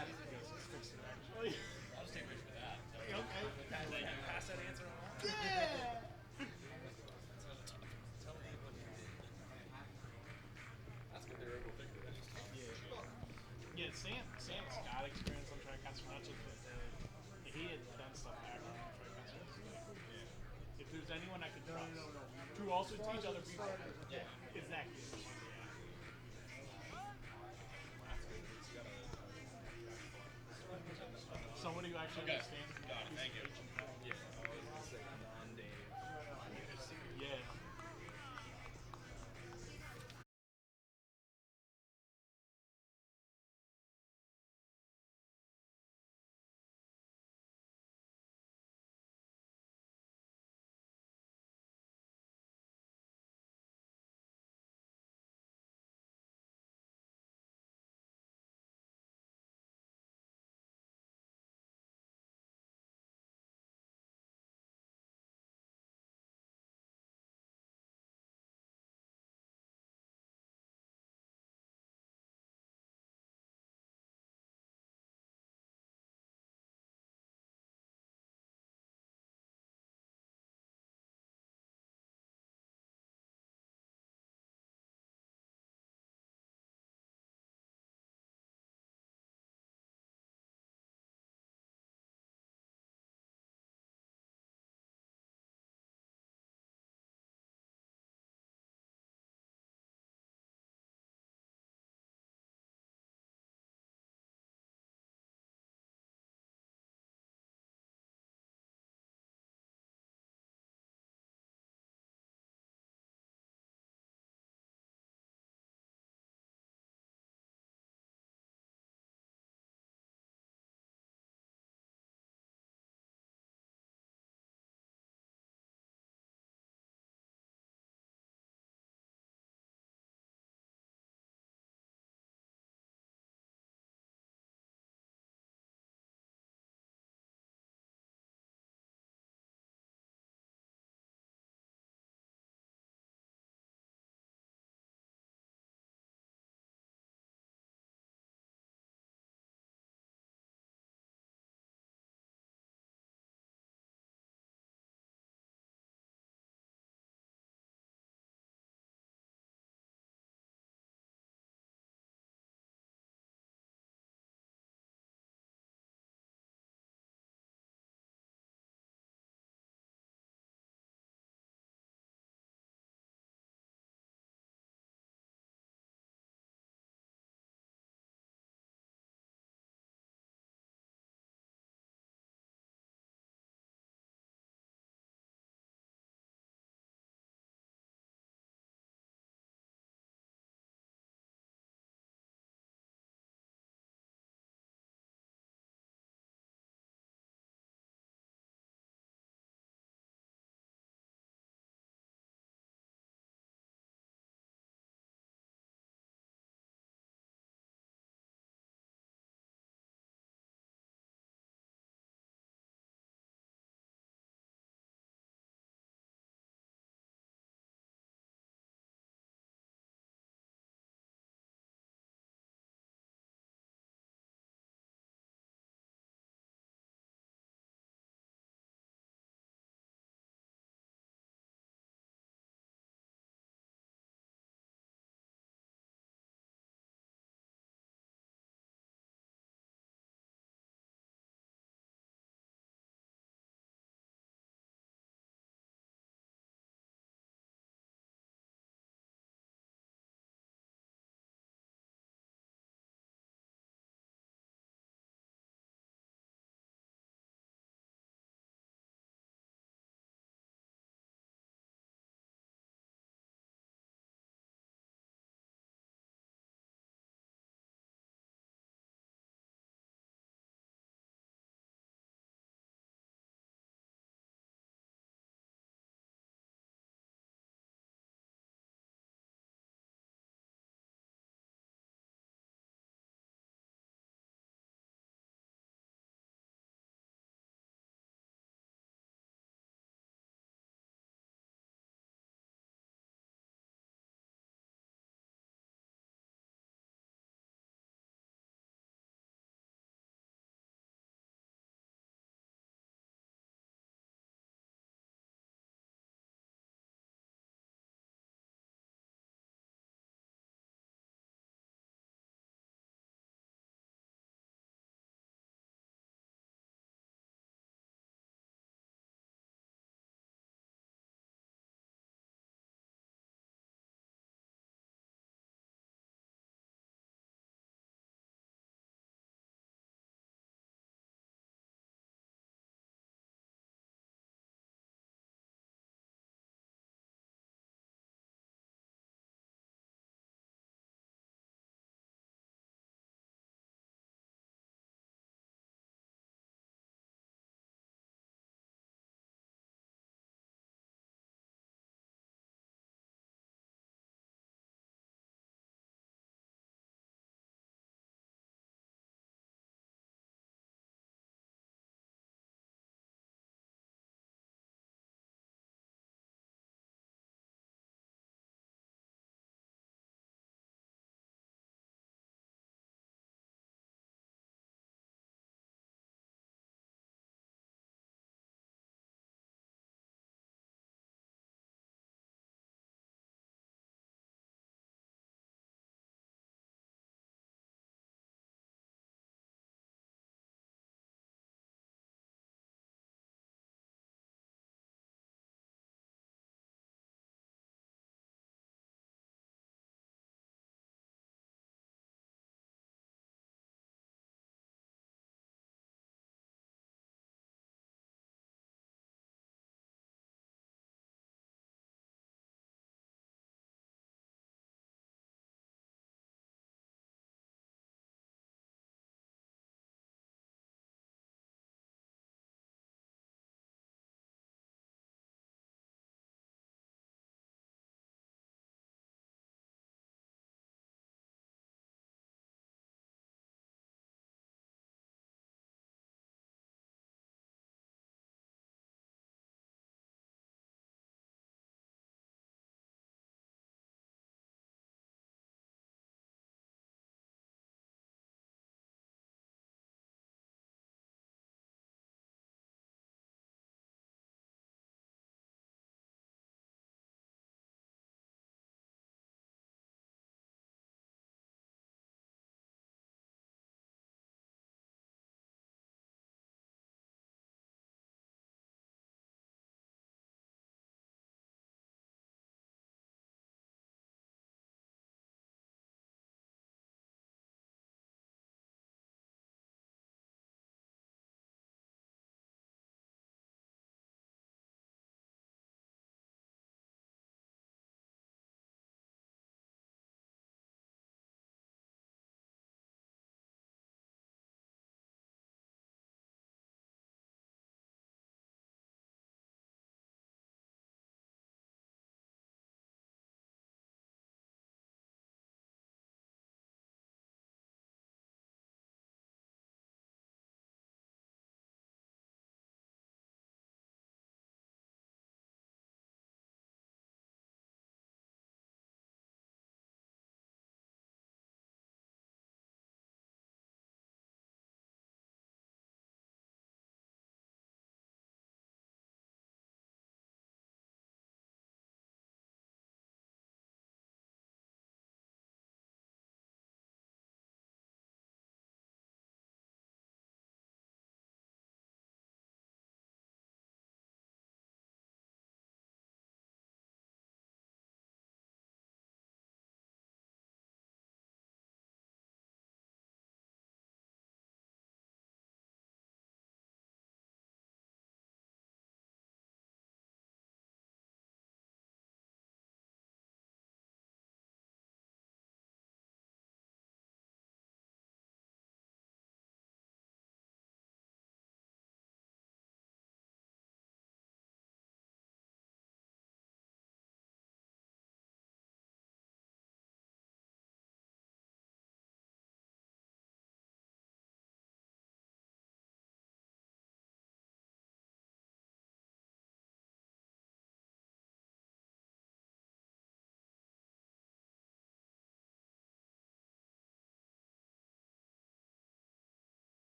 that is because it's fixed it actually. I'll just take a picture of that. Okay. Pass that answer on. Yeah. Tell me what you did. That's good. They were able to figure it. Just talk. Yeah, Sam's got experience on track concert, not just with he had done stuff after on track concert. If there's anyone I could trust to also teach other people, it's that kid. Somebody who actually Okay. understands. Got it. Thank you. Yeah, I was gonna say non-Dave. Yeah.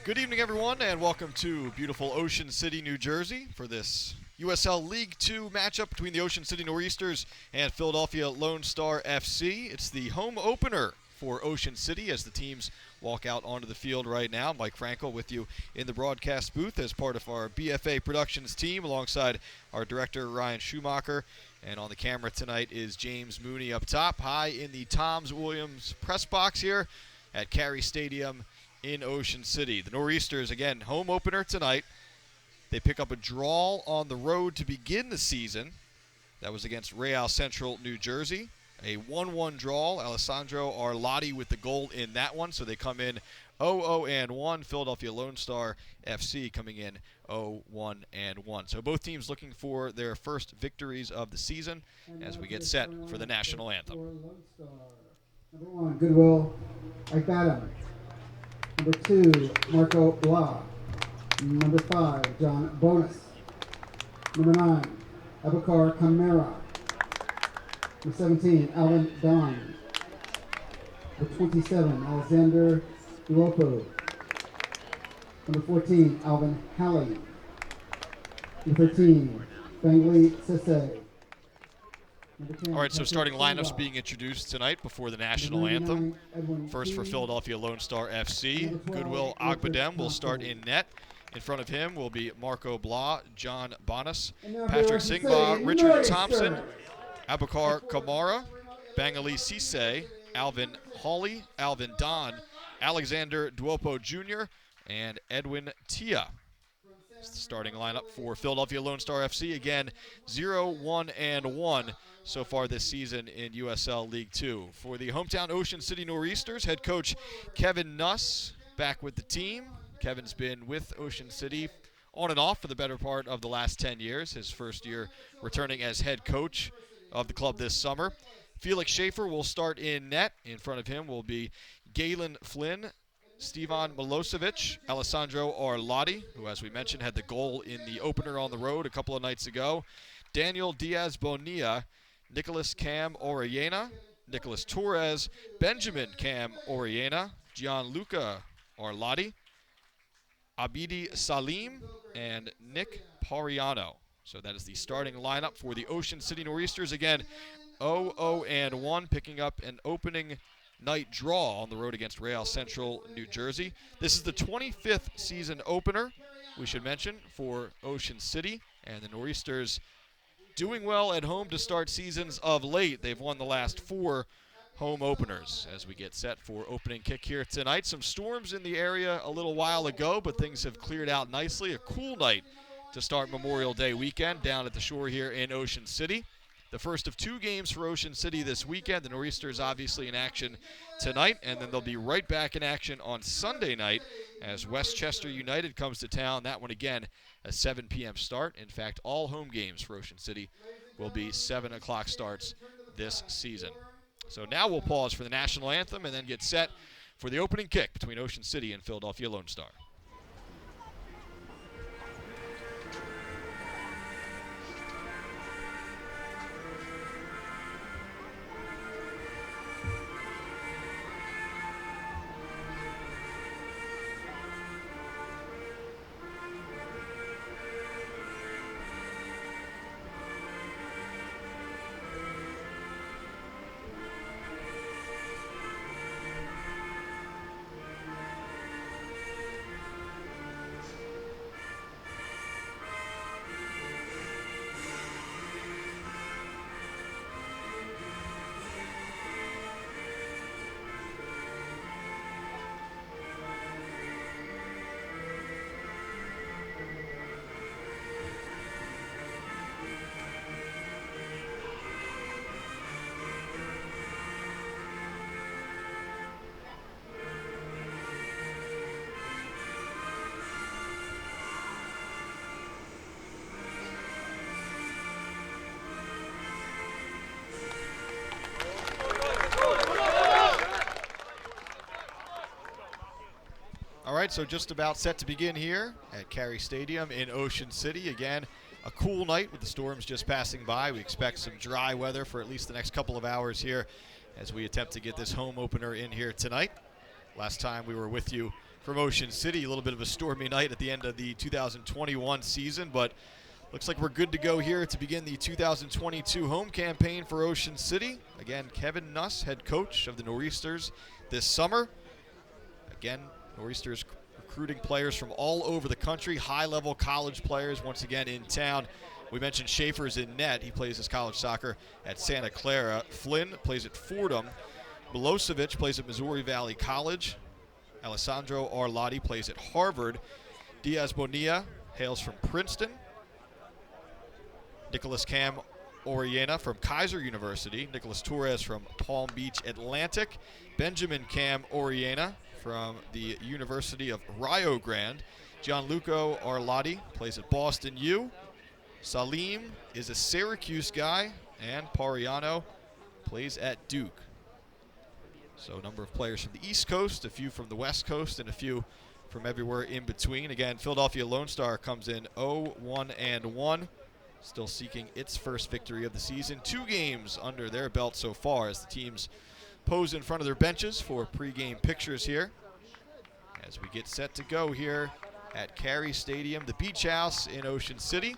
Good evening, everyone, and welcome to beautiful Ocean City, New Jersey for this USL League 2 matchup between the Ocean City Nor'easters and Philadelphia Lone Star FC. It's the home opener for Ocean City as the teams walk out onto the field right now. Mike Frankel with you in the broadcast booth as part of our BFA Productions team alongside our director Ryan Schumacher. And on the camera tonight is James Mooney up top, high in the Tom's Williams press box here at Carey Stadium in Ocean City. The Nor'easters, again, home opener tonight. They pick up a draw on the road to begin the season. That was against Real Central, New Jersey. A 1-1 draw. Alessandro Arlotti with the goal in that one. So they come in 0-0-1. Philadelphia Lone Star FC coming in 0-1-1. So both teams looking for their first victories of the season as we get set for the national anthem. Number 1, Goodwill Igbadam. Number 2, Marco Blah. Number 5, John Bonus. Number 9, Abakar Kamara. Number 17, Alvin Don. Number 27, Alexander Duopo. Number 14, Alvin Halley. Number 13, Bangli Sese. All right, so starting lineups being introduced tonight before the national anthem. First for Philadelphia Lone Star FC, Goodwill Ogbadem will start in net. In front of him will be Marco Blah, John Bonus, Patrick Singba, Richard Thompson, Abakar Kamara, Bangali Sise, Alvin Hawley, Alvin Don, Alexander Duopo Jr., and Edwin Tia. It's the starting lineup for Philadelphia Lone Star FC. Again, 0-1-1 so far this season in USL League 2. For the hometown Ocean City Nor'easters, head coach Kevin Nuss back with the team. Kevin's been with Ocean City on and off for the better part of the last 10 years. His first year returning as head coach of the club this summer. Felix Schaefer will start in net. In front of him will be Galen Flynn, Stevan Milosevic, Alessandro Arlotti, who, as we mentioned, had the goal in the opener on the road a couple of nights ago, Daniel Diaz Bonilla, Nicholas Cam Orellana, Nicholas Torres, Benjamin Cam Orellana, Gianluca Arlotti, Abidi Salim, and Nick Pariano. So that is the starting lineup for the Ocean City Nor'easters. Again, 0-0-1, picking up an opening night draw on the road against Real Central, New Jersey. This is the 25th season opener, we should mention, for Ocean City. And the Nor'easters doing well at home to start seasons of late. They've won the last 4 home openers as we get set for opening kick here tonight. Some storms in the area a little while ago, but things have cleared out nicely. A cool night to start Memorial Day weekend down at the shore here in Ocean City. The first of 2 games for Ocean City this weekend. The Nor'easters obviously in action tonight, and then they'll be right back in action on Sunday night as Westchester United comes to town. That one again, a 7 p.m. start. In fact, all home games for Ocean City will be 7 o'clock starts this season. So now we'll pause for the national anthem and then get set for the opening kick between Ocean City and Philadelphia Lone Star. All right, so just about set to begin here at Carey Stadium in Ocean City. Again, a cool night with the storms just passing by. We expect some dry weather for at least the next couple of hours here as we attempt to get this home opener in here tonight. Last time we were with you from Ocean City. A little bit of a stormy night at the end of the 2021 season, but looks like we're good to go here to begin the 2022 home campaign for Ocean City. Again, Kevin Nuss, head coach of the Nor'easters this summer. Again, Nor'easters recruiting players from all over the country, high-level college players once again in town. We mentioned Schaefer's in net. He plays his college soccer at Santa Clara. Flynn plays at Fordham. Milosevic plays at Missouri Valley College. Alessandro Arlotti plays at Harvard. Diaz Bonilla hails from Princeton. Nicholas Cam Oriena from Kaiser University. Nicholas Torres from Palm Beach Atlantic. Benjamin Cam Oriena from the University of Rio Grande. Gianluca Arlotti plays at Boston U. Salim is a Syracuse guy, and Pariano plays at Duke. So a number of players from the East Coast, a few from the West Coast, and a few from everywhere in between. Again, Philadelphia Lone Star comes in 0-1-1, still seeking its first victory of the season. 2 games under their belt so far as the teams pose in front of their benches for pregame pictures here. As we get set to go here at Carey Stadium, the Beach House in Ocean City.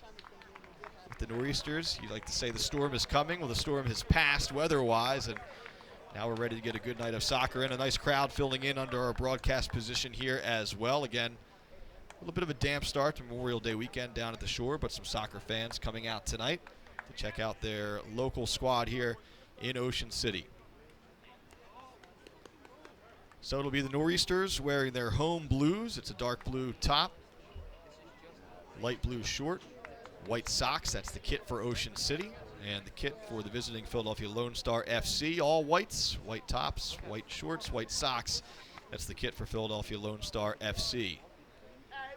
With the Nor'easters, you like to say the storm is coming. Well, the storm has passed weather-wise, and now we're ready to get a good night of soccer in. A nice crowd filling in under our broadcast position here as well. Again, a little bit of a damp start to Memorial Day weekend down at the shore, but some soccer fans coming out tonight to check out their local squad here in Ocean City. So it'll be the Nor'easters wearing their home blues. It's a dark blue top, light blue short, white socks. That's the kit for Ocean City. And the kit for the visiting Philadelphia Lone Star FC, all whites, white tops, white shorts, white socks. That's the kit for Philadelphia Lone Star FC.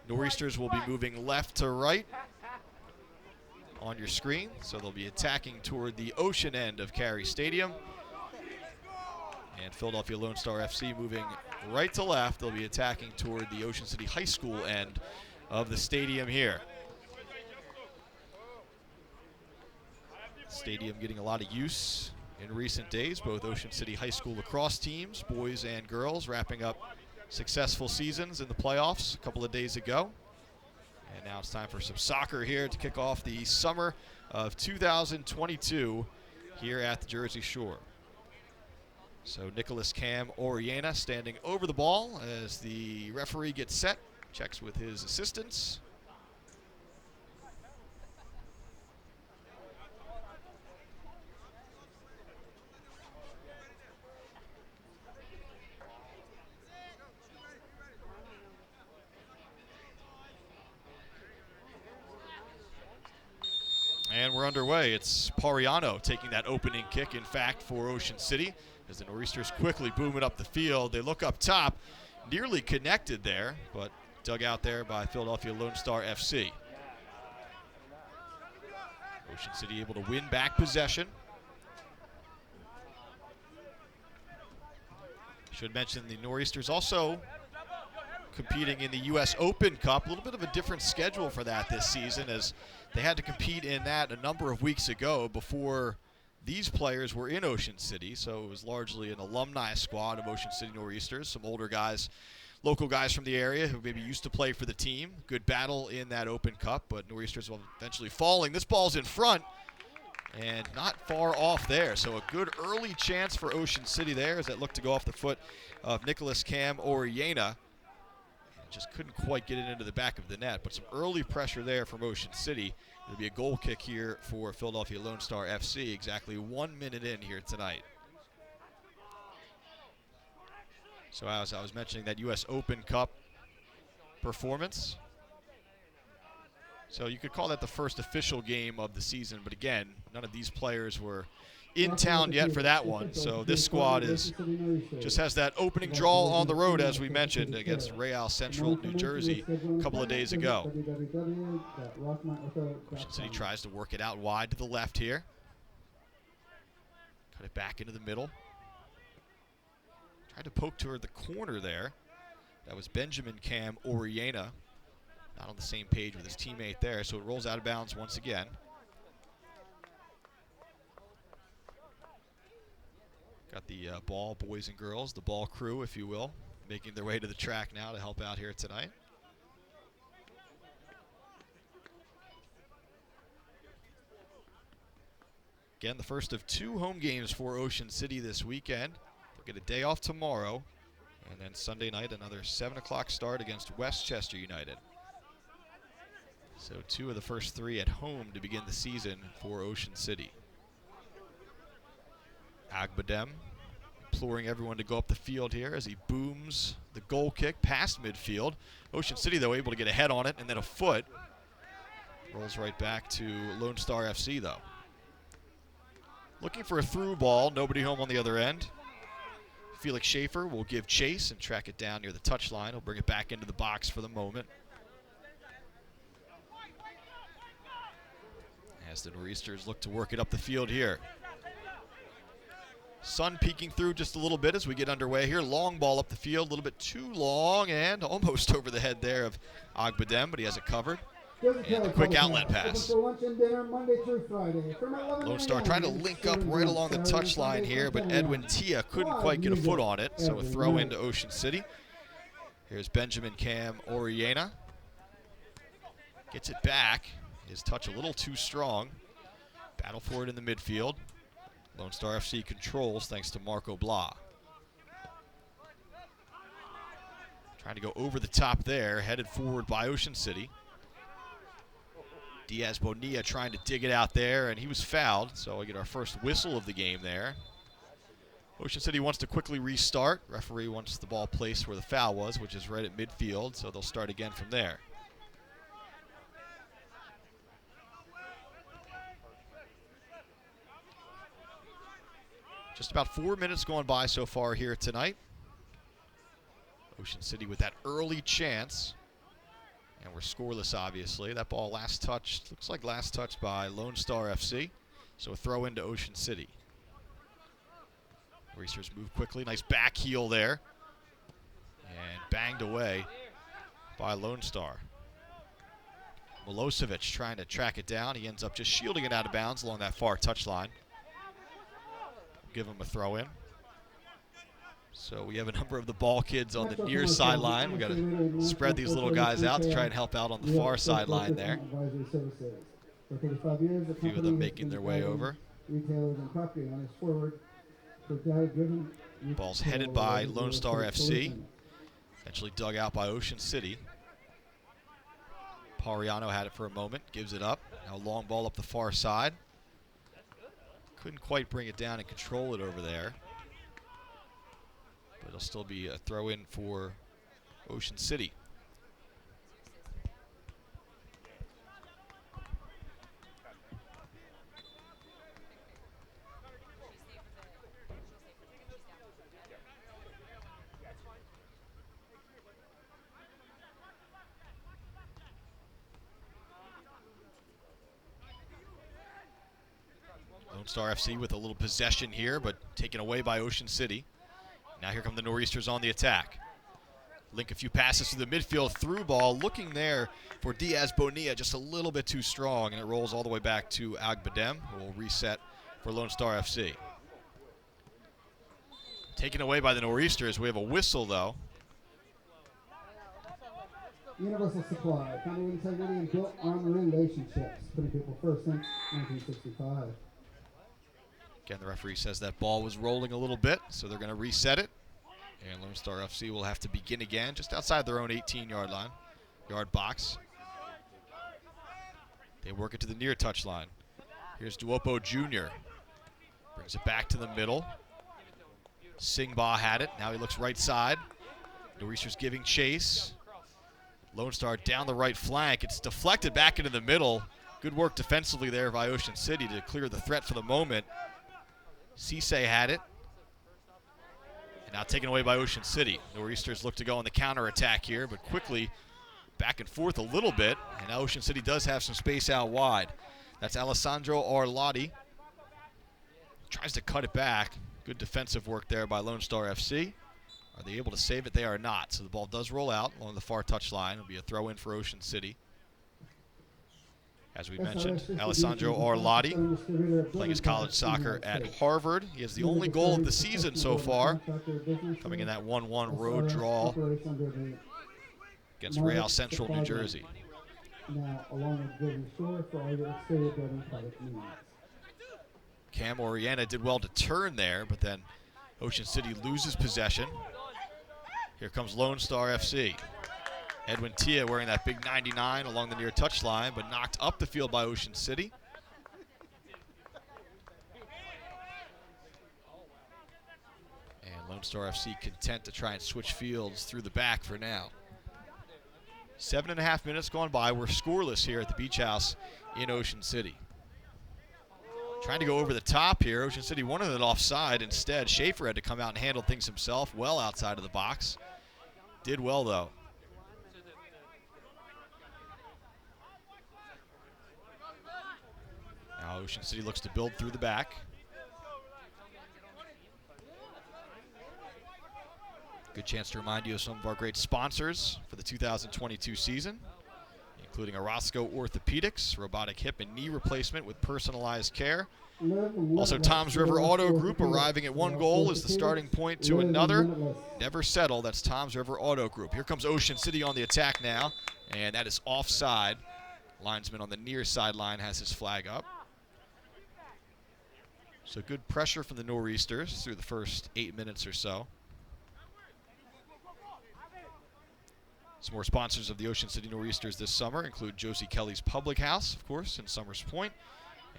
Nor'easters will be moving left to right on your screen, so they'll be attacking toward the ocean end of Carey Stadium. And Philadelphia Lone Star FC moving right to left. They'll be attacking toward the Ocean City High School end of the stadium here. Stadium getting a lot of use in recent days. Both Ocean City High School lacrosse teams, boys and girls, wrapping up successful seasons in the playoffs a couple of days ago. And now it's time for some soccer here to kick off the summer of 2022 here at the Jersey Shore. So Nicholas Cam Oriena standing over the ball as the referee gets set, checks with his assistants. And we're underway. It's Pariano taking that opening kick, in fact, for Ocean City. As the Nor'easters quickly boom it up the field. They look up top, nearly connected there, but dug out there by Philadelphia Lone Star FC. Ocean City able to win back possession. Should mention the Nor'easters also competing in the U.S. Open Cup. A little bit of a different schedule for that this season, as they had to compete in that a number of weeks ago before these players were in Ocean City. So it was largely an alumni squad of Ocean City Nor'easters, some older guys, local guys from the area who maybe used to play for the team. Good battle in that Open Cup, but Nor'easters will eventually falling. This ball's in front and not far off there. So a good early chance for Ocean City there as that looked to go off the foot of Nicholas Cam Oriena. Just couldn't quite get it into the back of the net, but some early pressure there from Ocean City. It'll be a goal kick here for Philadelphia Lone Star FC, exactly 1 minute in here tonight. So as I was mentioning, that U.S. Open Cup performance. So you could call that the first official game of the season, but again, none of these players were in town yet for that one. So this squad just has that opening draw on the road, as we mentioned, against Real Central, New Jersey, a couple of days ago. Ocean City tries to work it out wide to the left here. Cut it back into the middle. Tried to poke toward the corner there. That was Benjamin Cam Oriena. Not on the same page with his teammate there, so it rolls out of bounds once again. Got the ball, boys and girls, the ball crew, if you will, making their way to the track now to help out here tonight. Again, the first of 2 home games for Ocean City this weekend. They'll get a day off tomorrow, and then Sunday night another 7 o'clock start against Westchester United. So 2 of the first 3 at home to begin the season for Ocean City. Agbadem imploring everyone to go up the field here as he booms the goal kick past midfield. Ocean City, though, able to get ahead on it, and then a foot. Rolls right back to Lone Star FC, though. Looking for a through ball, nobody home on the other end. Felix Schaefer will give chase and track it down near the touchline. He'll bring it back into the box for the moment. As the Nor'easters look to work it up the field here. Sun peeking through just a little bit as we get underway here. Long ball up the field, a little bit too long and almost over the head there of Agbadem, but he has it covered. And a quick outlet pass. Lone Star trying to link up right along the touchline here, but Edwin Tia couldn't quite get a foot on it, so a throw into Ocean City. Here's Benjamin Cam Oriena. Gets it back. His touch a little too strong. Battle for it in the midfield. Lone Star FC controls thanks to Marco Blah. Trying to go over the top there, headed forward by Ocean City. Diaz Bonilla trying to dig it out there, and he was fouled, so we get our first whistle of the game there. Ocean City wants to quickly restart. Referee wants the ball placed where the foul was, which is right at midfield, so they'll start again from there. Just about 4 minutes gone by so far here tonight. Ocean City with that early chance. And we're scoreless, obviously. That ball last touched, looks like last touched by Lone Star FC. So a throw into Ocean City. Racers move quickly. Nice back heel there. And banged away by Lone Star. Milosevic trying to track it down. He ends up just shielding it out of bounds along that far touchline. Give him a throw in. So we have a number of the ball kids on the near sideline. We've got to spread these little guys out to try and help out on the far sideline there. A few of them making their way over. Ball's headed by Lone Star FC. Eventually dug out by Ocean City. Pariano had it for a moment, gives it up. Now long ball up the far side. Couldn't quite bring it down and control it over there. But it'll still be a throw in for Ocean City. Lone Star FC with a little possession here, but taken away by Ocean City. Now here come the Nor'easters on the attack. Link a few passes to the midfield, through ball, looking there for Diaz Bonilla, just a little bit too strong, and it rolls all the way back to Agbadem, who will reset for Lone Star FC. Taken away by the Nor'easters. We have a whistle, though. Universal Supply, founded in integrity and built on relationships, putting people first since 1965. Again, the referee says that ball was rolling a little bit, so they're going to reset it. And Lone Star FC will have to begin again just outside their own 18-yard line, yard box. They work it to the near touchline. Here's Duopo Jr. Brings it back to the middle. Singba had it. Now he looks right side. Nor'easters giving chase. Lone Star down the right flank. It's deflected back into the middle. Good work defensively there by Ocean City to clear the threat for the moment. Cisse had it. And now taken away by Ocean City. Nor'easters look to go on the counter-attack here, but quickly back and forth a little bit. And now Ocean City does have some space out wide. That's Alessandro Arlotti. Tries to cut it back. Good defensive work there by Lone Star FC. Are they able to save it? They are not. So the ball does roll out along the far touchline. It'll be a throw in for Ocean City. As we mentioned, Alessandro Arlotti playing his college soccer at Harvard. He has the only goal of the season so far, coming in that 1-1 road draw against Real Central, New Jersey. Now, along with Jersey Shore for all your exterior building product needs. Cam Oriana did well to turn there, but then Ocean City loses possession. Here comes Lone Star FC. Edwin Tia wearing that big 99 along the near touchline, but knocked up the field by Ocean City. And Lone Star FC content to try and switch fields through the back for now. 7.5 minutes gone by. We're scoreless here at the Beach House in Ocean City. Trying to go over the top here. Ocean City wanted it offside. Instead, Schaefer had to come out and handle things himself, well outside of the box. Did well, though. Now Ocean City looks to build through the back. Good chance to remind you of some of our great sponsors for the 2022 season, including Orozco Orthopedics, robotic hip and knee replacement with personalized care. Also, Tom's River Auto Group, arriving at one goal is the starting point to another. Never settle. That's Tom's River Auto Group. Here comes Ocean City on the attack now, and that is offside. Linesman on the near sideline has his flag up. So good pressure from the Nor'easters through the first 8 minutes or so. Some more sponsors of the Ocean City Nor'easters this summer include Josie Kelly's Public House, of course, in Summers Point,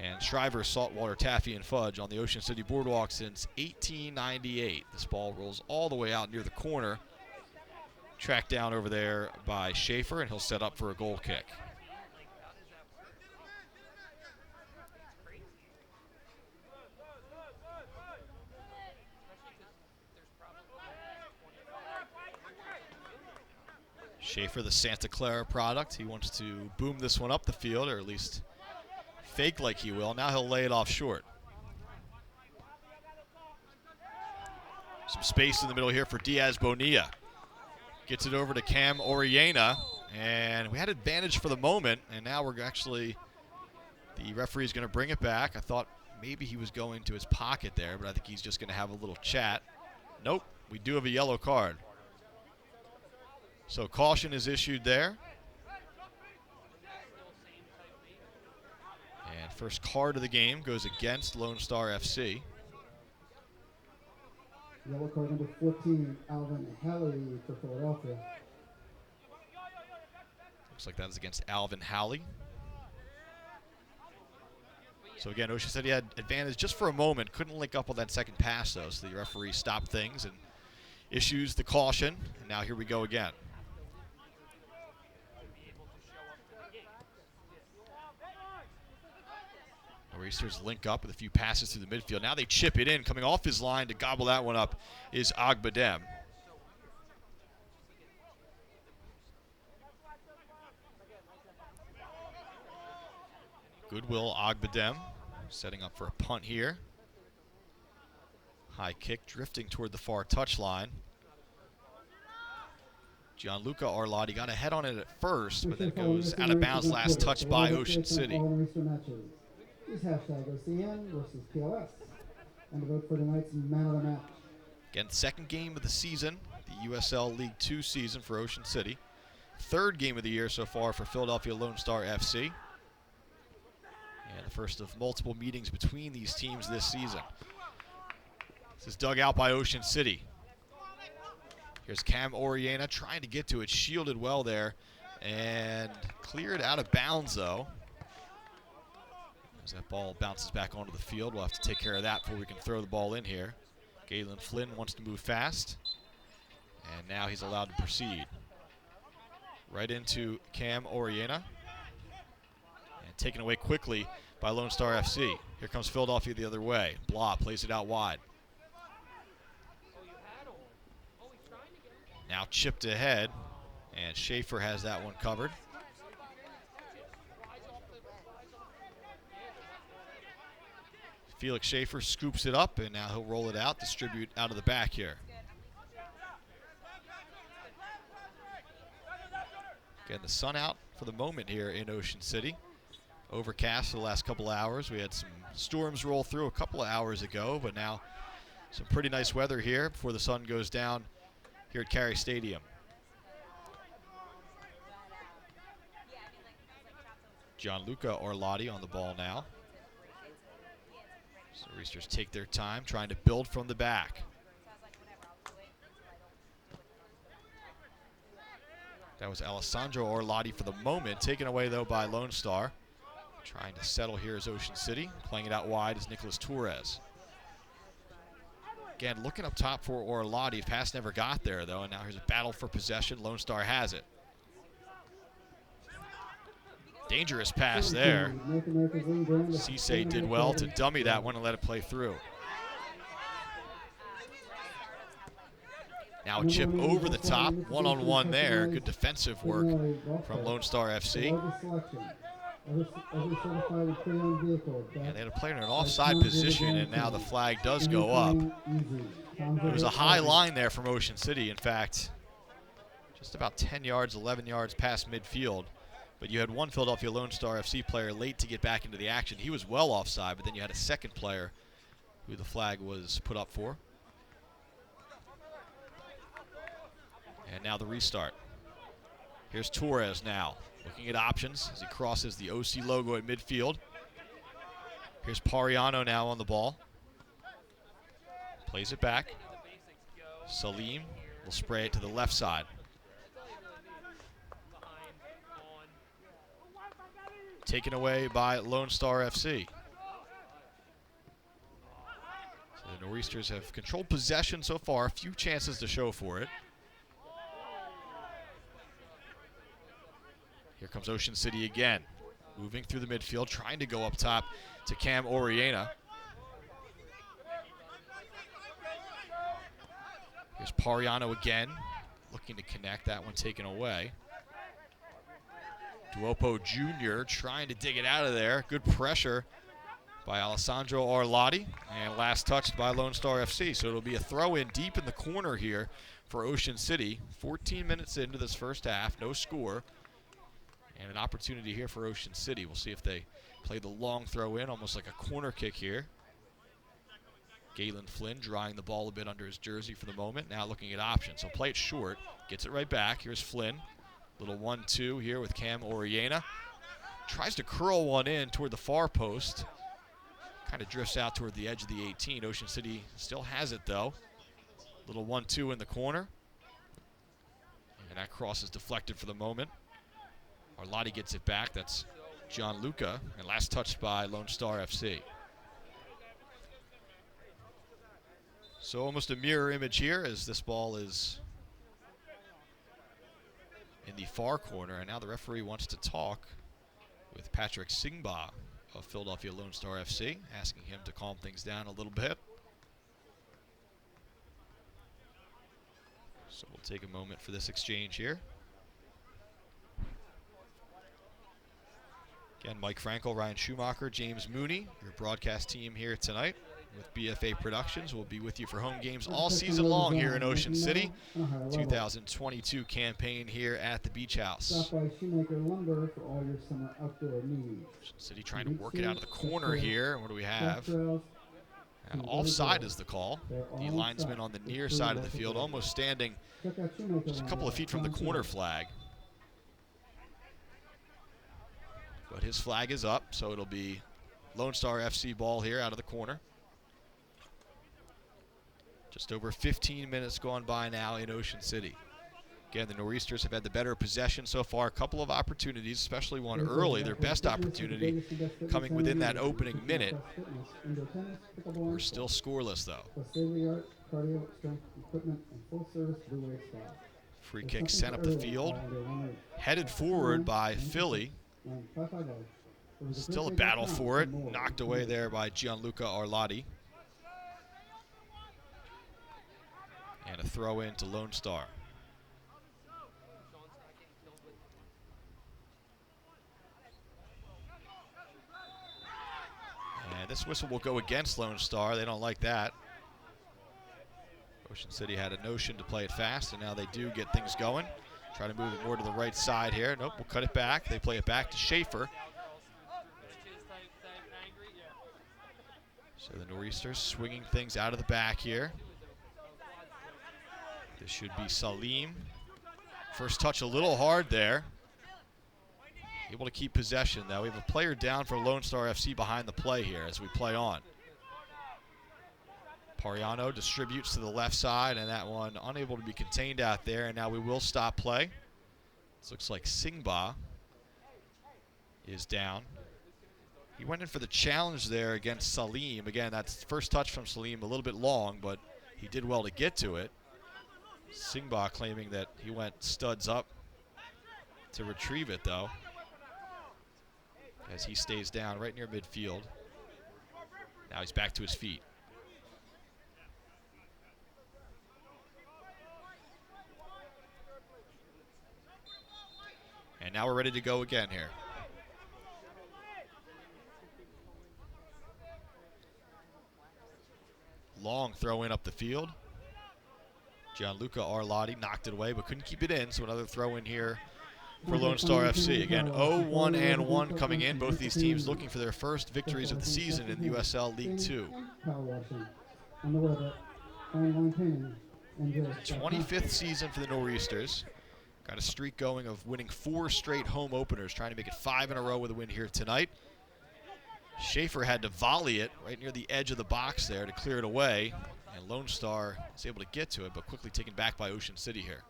and Shriver's Saltwater Taffy and Fudge on the Ocean City Boardwalk since 1898. This ball rolls all the way out near the corner. Tracked down over there by Schaefer, and he'll set up for a goal kick. Schaefer, the Santa Clara product. He wants to boom this one up the field, or at least fake like he will. Now he'll lay it off short. Some space in the middle here for Diaz Bonilla. Gets it over to Cam Oriana, and we had advantage for the moment, and now we're actually, the referee's going to bring it back. I thought maybe he was going to his pocket there, but I think he's just going to have a little chat. Nope, we do have a yellow card. So caution is issued there. And first card of the game goes against Lone Star FC. Yellow card number 14, Alvin Halley for Philadelphia. Looks like that is against Alvin Halley. So again, Ocean City had advantage just for a moment. Couldn't link up on that second pass, though, so the referee stopped things and issues the caution. And now here we go again. Nor'easters link up with a few passes through the midfield. Now they chip it in. Coming off his line to gobble that one up is Agbadem. Goodwill Agbadem setting up for a punt here. High kick drifting toward the far touchline. Gianluca Arlotti got a head on it at first, but then it goes out of bounds last touch by Ocean City. Use hashtag OCN versus PLS and to vote for tonight's man of the match. Again, second game of the season, the USL League 2 season for Ocean City. Third game of the year so far for Philadelphia Lone Star FC. And the first of multiple meetings between these teams this season. This is dug out by Ocean City. Here's Cam Oriana trying to get to it, shielded well there, and cleared out of bounds though. As that ball bounces back onto the field, we'll have to take care of that before we can throw the ball in here. Galen Flynn wants to move fast, and now he's allowed to proceed. Right into Cam Oriana, and taken away quickly by Lone Star FC. Here comes Philadelphia the other way. Blah plays it out wide. Now chipped ahead, and Schaefer has that one covered. Felix Schaefer scoops it up, and now he'll roll it out, distribute out of the back here. Again, the sun out for the moment here in Ocean City. overcast for the last couple hours. We had some storms roll through a couple of hours ago, but now some pretty nice weather here before the sun goes down here at Carey Stadium. Gianluca Orlotti on the ball now. So the Roosters take their time trying to build from the back. That was Alessandro Orlotti for the moment, taken away though by Lone Star. Trying to settle here is Ocean City. Playing it out wide is Nicholas Torres. Again, looking up top for Orlotti. Pass never got there though, and now here's a battle for possession. Lone Star has it. Dangerous pass there. Cisse did well to dummy that one and let it play through. Now a chip over the top, one-on-one there. Good defensive work from Lone Star FC. And they had a player in an offside position, and now the flag does go up. It was a high line there from Ocean City. In fact, just about 10 yards, 11 yards past midfield. But you had one Philadelphia Lone Star FC player late to get back into the action. He was well offside, but then you had a second player who the flag was put up for. And now the restart. Here's Torres now, looking at options as he crosses the OC logo at midfield. Here's Pariano now on the ball. Plays it back. Salim will spray it to the left side. Taken away by Lone Star FC. So the Nor'easters have controlled possession so far, a few chances to show for it. Here comes Ocean City again, moving through the midfield, trying to go up top to Cam Oriena. Here's Pariano again, looking to connect, that one taken away. Duopo Jr. trying to dig it out of there. Good pressure by Alessandro Orlotti, and last touched by Lone Star FC. So it'll be a throw in deep in the corner here for Ocean City. 14 minutes into this first half, no score. And an opportunity here for Ocean City. We'll see if they play the long throw in, almost like a corner kick here. Galen Flynn drying the ball a bit under his jersey for the moment. Now looking at options. He'll play it short, gets it right back. Here's Flynn. Little 1-2 here with Cam Oriena. Tries to curl one in toward the far post. Kind of drifts out toward the edge of the 18. Ocean City still has it though. Little 1-2 in the corner. And that cross is deflected for the moment. Orlotti gets it back. That's Gianluca. And last touched by Lone Star FC. So almost a mirror image here as this ball is in the far corner, and now the referee wants to talk with Patrick Singba of Philadelphia Lone Star FC, asking him to calm things down a little bit. So we'll take a moment for this exchange here. Again, Mike Frankel, Ryan Schumacher, James Mooney, your broadcast team here tonight with BFA Productions. We'll be with you for home games all season long here in Ocean City. 2022 campaign here at the Beach House. Stop by Shoemaker Lumber for all your summer outdoor needs. Ocean City trying to work it out of the corner here. What do we have? Offside is the call. The linesman on the near side of the field, almost standing just a couple of feet from the corner flag. But his flag is up, so it'll be Lone Star FC ball here out of the corner. Just over 15 minutes gone by now in Ocean City. Again, the Nor'easters have had the better possession so far. A couple of opportunities, especially one early. Their best opportunity coming within that opening minute. We're still scoreless, though. Free kick sent up the field. Headed forward by Philly. Still a battle for it. Knocked away there by Gianluca Orlotti. And a throw in to Lone Star. And this whistle will go against Lone Star. They don't like that. Ocean City had a notion to play it fast, and now they do get things going. Try to move it more to the right side here. Nope, we'll cut it back. They play it back to Schaefer. So the Nor'easters swinging things out of the back here. This should be Salim. First touch a little hard there. Able to keep possession, though. We have a player down for Lone Star FC behind the play here as we play on. Pariano distributes to the left side, and that one unable to be contained out there, and now we will stop play. This looks like Singba is down. He went in for the challenge there against Salim. Again, that's the first touch from Salim, a little bit long, but he did well to get to it. Singba claiming that he went studs up to retrieve it, though, as he stays down right near midfield. Now he's back to his feet. And now we're ready to go again here. Long throw in up the field. Gianluca Arlotti knocked it away but couldn't keep it in, so another throw in here for Lone Star FC. Again, 0-1-1 coming in. Both these teams looking for their first victories of the season in the USL League 2. 25th season for the Nor'easters. Got a streak going of winning 4 straight home openers, trying to make it 5 in a row with a win here tonight. Schaefer had to volley it right near the edge of the box there to clear it away, and Lone Star is able to get to it, but quickly taken back by Ocean City here.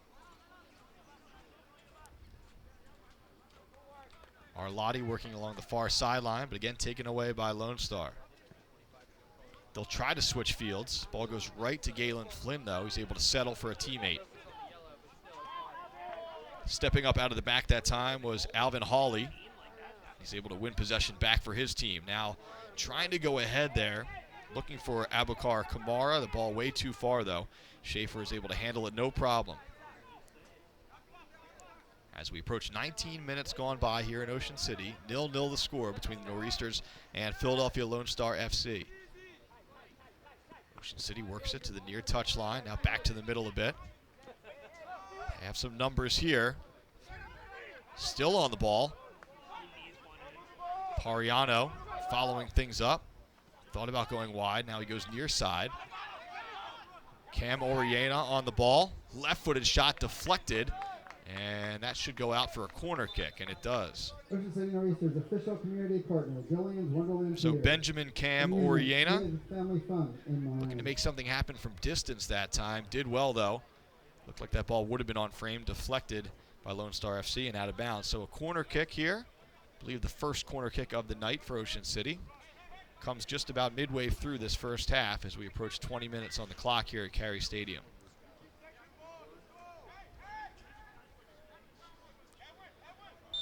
Arlotti working along the far sideline, but again taken away by Lone Star. They'll try to switch fields. Ball goes right to Galen Flynn, though. He's able to settle for a teammate. Stepping up out of the back that time was Alvin Hawley. He's able to win possession back for his team. Now trying to go ahead there, looking for Abubakar Kamara. The ball way too far, though. Schaefer is able to handle it no problem. As we approach 19 minutes gone by here in Ocean City, 0-0 the score between the Nor'easters and Philadelphia Lone Star FC. Ocean City works it to the near touchline, now back to the middle a bit. They have some numbers here. Still on the ball. Pariano following things up. Thought about going wide, now he goes near side. Cam Oriena on the ball. Left-footed shot deflected. And that should go out for a corner kick, and it does. Ocean City Nor'easters official community partner, Gillian's Wonderland So Theater. Benjamin Cam Oriena Family fun in looking to make something happen from distance that time. Did well, though. Looked like that ball would have been on frame, deflected by Lone Star FC and out of bounds. So a corner kick here. I believe the first corner kick of the night for Ocean City. Comes just about midway through this first half as we approach 20 minutes on the clock here at Carey Stadium.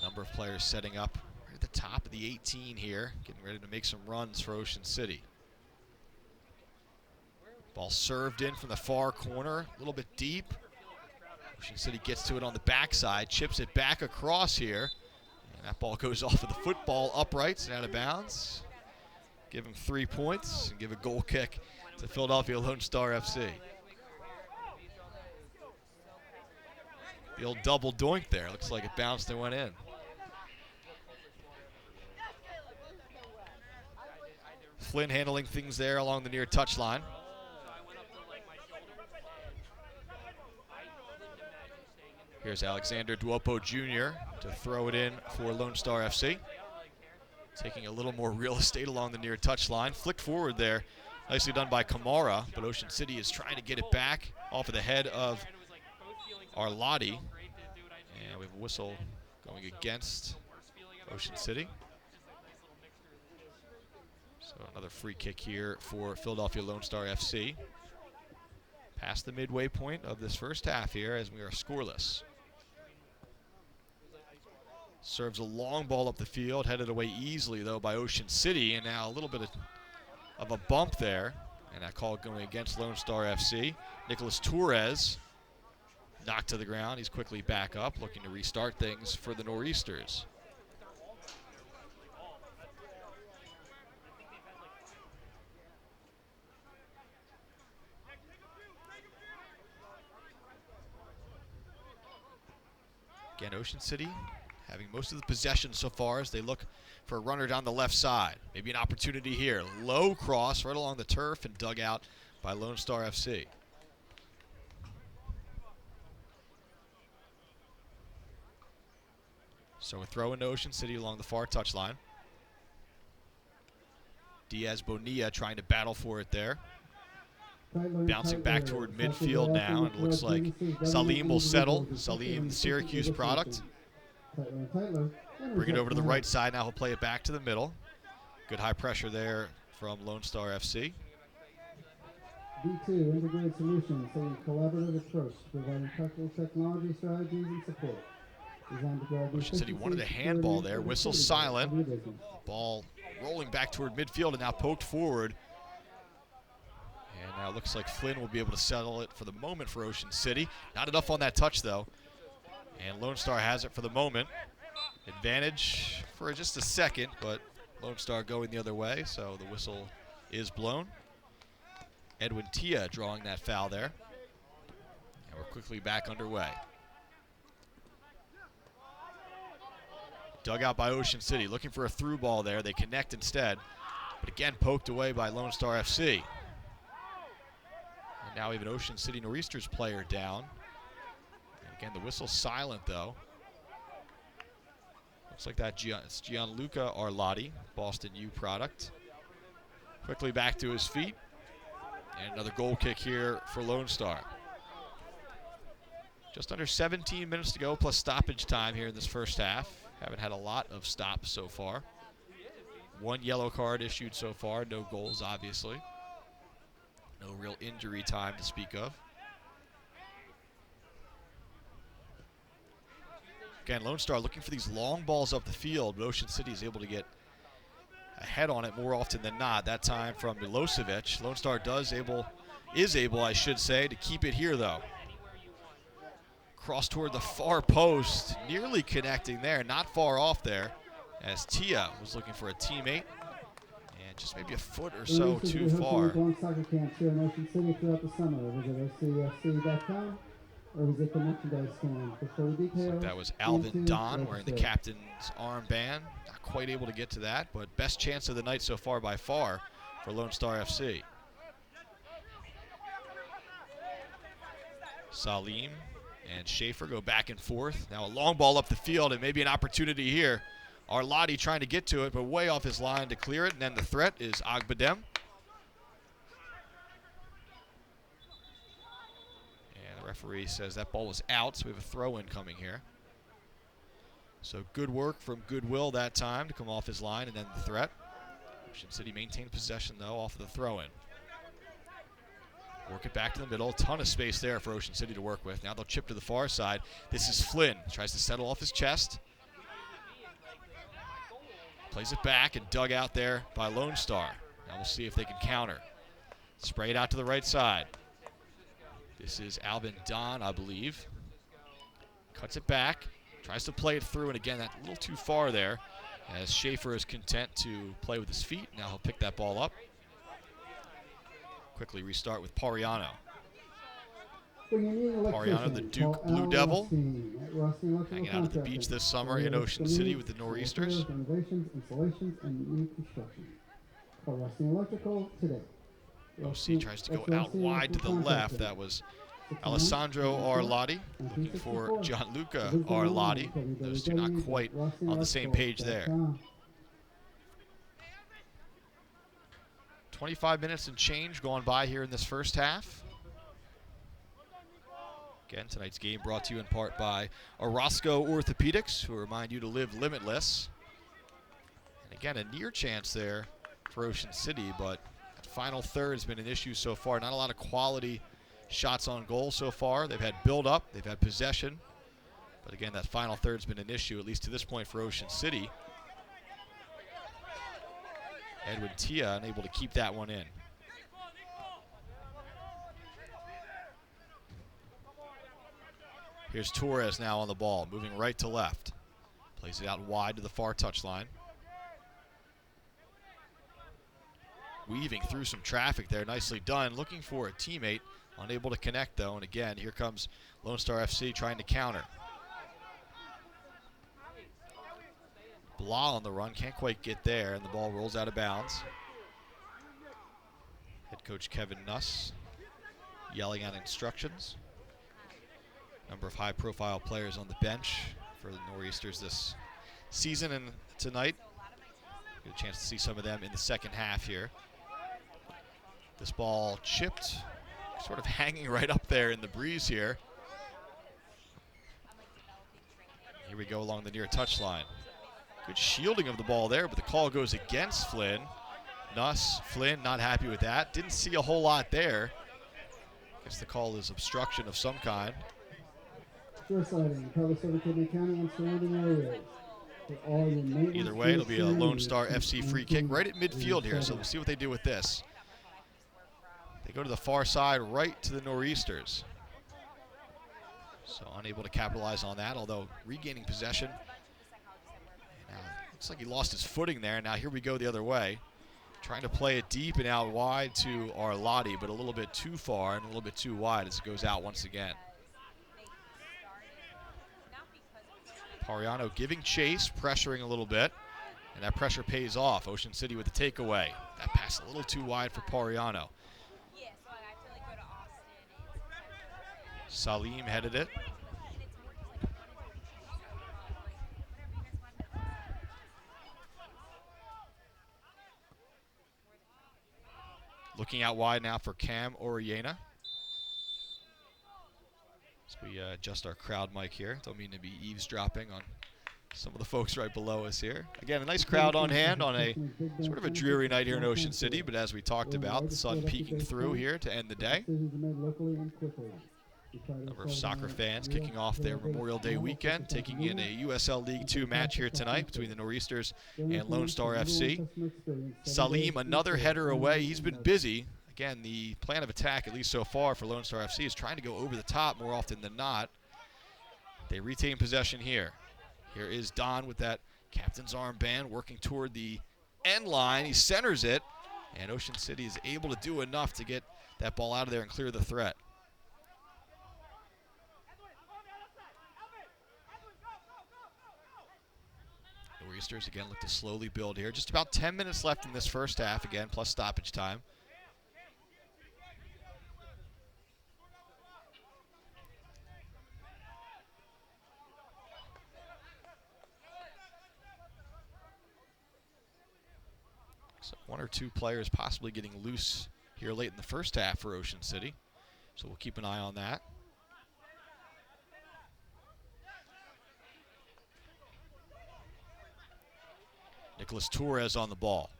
Number of players setting up right at the top of the 18 here, getting ready to make some runs for Ocean City. Ball served in from the far corner, a little bit deep. Ocean City gets to it on the backside, chips it back across here, and that ball goes off of the football uprights and out of bounds. Give him 3 points and give a goal kick to Philadelphia Lone Star FC. The old double doink there. Looks like it bounced and went in. Flynn handling things there along the near touchline. Here's Alexander Duopo Jr. to throw it in for Lone Star FC. Taking a little more real estate along the near touchline. Flicked forward there. Nicely done by Kamara, but Ocean City is trying to get it back off of the head of Arlotti. And we have a whistle going against Ocean City. So another free kick here for Philadelphia Lone Star FC. Past the midway point of this first half here as we are scoreless. Serves a long ball up the field, headed away easily though by Ocean City, and now a little bit of a bump there. And that call going against Lone Star FC. Nicholas Torres knocked to the ground. He's quickly back up, looking to restart things for the Nor'easters. Again, Ocean City having most of the possession so far as they look for a runner down the left side. Maybe an opportunity here. Low cross right along the turf and dug out by Lone Star FC. So a throw into Ocean City along the far touchline. Diaz Bonilla trying to battle for it there. Bouncing back toward midfield now, and it looks like Salim will settle. Salim, the Syracuse product. Bring it over to the right side. Now he'll play it back to the middle. Good high pressure there from Lone Star FC. D2 Integrated Solutions, a collaborative approach to providing practical technology strategies and support. Ocean City wanted a handball there. Whistle silent. Ball rolling back toward midfield and now poked forward. And now it looks like Flynn will be able to settle it for the moment for Ocean City. Not enough on that touch, though. And Lone Star has it for the moment. Advantage for just a second, but Lone Star going the other way, so the whistle is blown. Edwin Tia drawing that foul there. And we're quickly back underway. Dug out by Ocean City, looking for a through ball there. They connect instead, but again poked away by Lone Star FC. And now even Ocean City Nor'easters player down. And again, the whistle's silent though. Looks like it's Gianluca Arlotti, Boston U product. Quickly back to his feet. And another goal kick here for Lone Star. Just under 17 minutes to go plus stoppage time here in this first half. Haven't had a lot of stops so far. One yellow card issued so far. No goals, obviously. No real injury time to speak of. Again, Lone Star looking for these long balls up the field, but Ocean City is able to get ahead on it more often than not. That time from Milosevic. Lone Star is able, I should say, to keep it here, though. Cross toward the far post, nearly connecting there, not far off there, as Tia was looking for a teammate, and just maybe a foot or so too far. Soccer camps here in Ocean City throughout the summer. Visit OCFC.com or visit the merchandise stand for full details. So that was Alvin Don wearing the captain's armband. Not quite able to get to that, but best chance of the night so far by far for Lone Star FC. Salim and Schaefer go back and forth. Now a long ball up the field and maybe an opportunity here. Arlotti trying to get to it, but way off his line to clear it. And then the threat is Agbadem. And the referee says that ball was out, so we have a throw-in coming here. So good work from Goodwill that time to come off his line, and then the threat. Ocean City maintained possession, though, off of the throw-in. Work it back to the middle. A ton of space there for Ocean City to work with. Now they'll chip to the far side. This is Flynn. Tries to settle off his chest. Plays it back and dug out there by Lone Star. Now we'll see if they can counter. Spray it out to the right side. This is Alvin Don, I believe. Cuts it back. Tries to play it through, and again, that's a little too far there, as Schaefer is content to play with his feet. Now he'll pick that ball up. Quickly restart with Pariano. Pariano, the Duke Blue Devil, hanging out at the beach this summer in Ocean City with the Nor'easters. OC tries to go out wide to the left. That was Alessandro Arlotti looking for Gianluca Arlotti. Those two not quite on the same page there. 25 minutes and change gone by here in this first half. Again, tonight's game brought to you in part by Orozco Orthopedics, who remind you to live limitless. And again, a near chance there for Ocean City, but that final third has been an issue so far. Not a lot of quality shots on goal so far. They've had build-up, they've had possession. But again, that final third's been an issue, at least to this point, for Ocean City. Edwin Tia unable to keep that one in. Here's Torres now on the ball, moving right to left. Plays it out wide to the far touchline. Weaving through some traffic there, nicely done. Looking for a teammate, unable to connect though. And again, here comes Lone Star FC trying to counter. Blah on the run, can't quite get there, and the ball rolls out of bounds. Head coach Kevin Nuss yelling out instructions. Number of high-profile players on the bench for the Nor'easters this season and tonight. Get a chance to see some of them in the second half here. This ball chipped, sort of hanging right up there in the breeze here. Here we go along the near touchline. Good shielding of the ball there, but the call goes against Flynn. Flynn not happy with that. Didn't see a whole lot there. Guess the call is obstruction of some kind. Short sliding, Pella County and surrounding areas. Either way, it'll be a Lone Star FC free kick right at midfield here, so we'll see what they do with this. They go to the far side right to the Nor'easters. So unable to capitalize on that, although regaining possession. Now, looks like he lost his footing there. Now here we go the other way. Trying to play it deep and out wide to Arlotti, but a little bit too far and a little bit too wide as it goes out once again. Pariano giving chase, pressuring a little bit, and that pressure pays off. Ocean City with the takeaway. That pass a little too wide for Pariano. Salim headed it. Looking out wide now for Cam Oriena. As we adjust our crowd mic here. Don't mean to be eavesdropping on some of the folks right below us here. Again, a nice crowd on hand on a sort of a dreary night here in Ocean City, but as we talked about, the sun peeking through here to end the day. Number of soccer fans kicking off their Memorial Day weekend, taking in a USL League 2 match here tonight between the Nor'easters and Lone Star FC. Salim, another header away. He's been busy. Again, the plan of attack, at least so far for Lone Star FC, is trying to go over the top more often than not. They retain possession here. Here is Don with that captain's armband working toward the end line. He centers it, and Ocean City is able to do enough to get that ball out of there and clear the threat. Nor'easters again look to slowly build here. Just about 10 minutes left in this first half, again, plus stoppage time. So one or two players possibly getting loose here late in the first half for Ocean City. So we'll keep an eye on that. Nicholas Torres on the ball.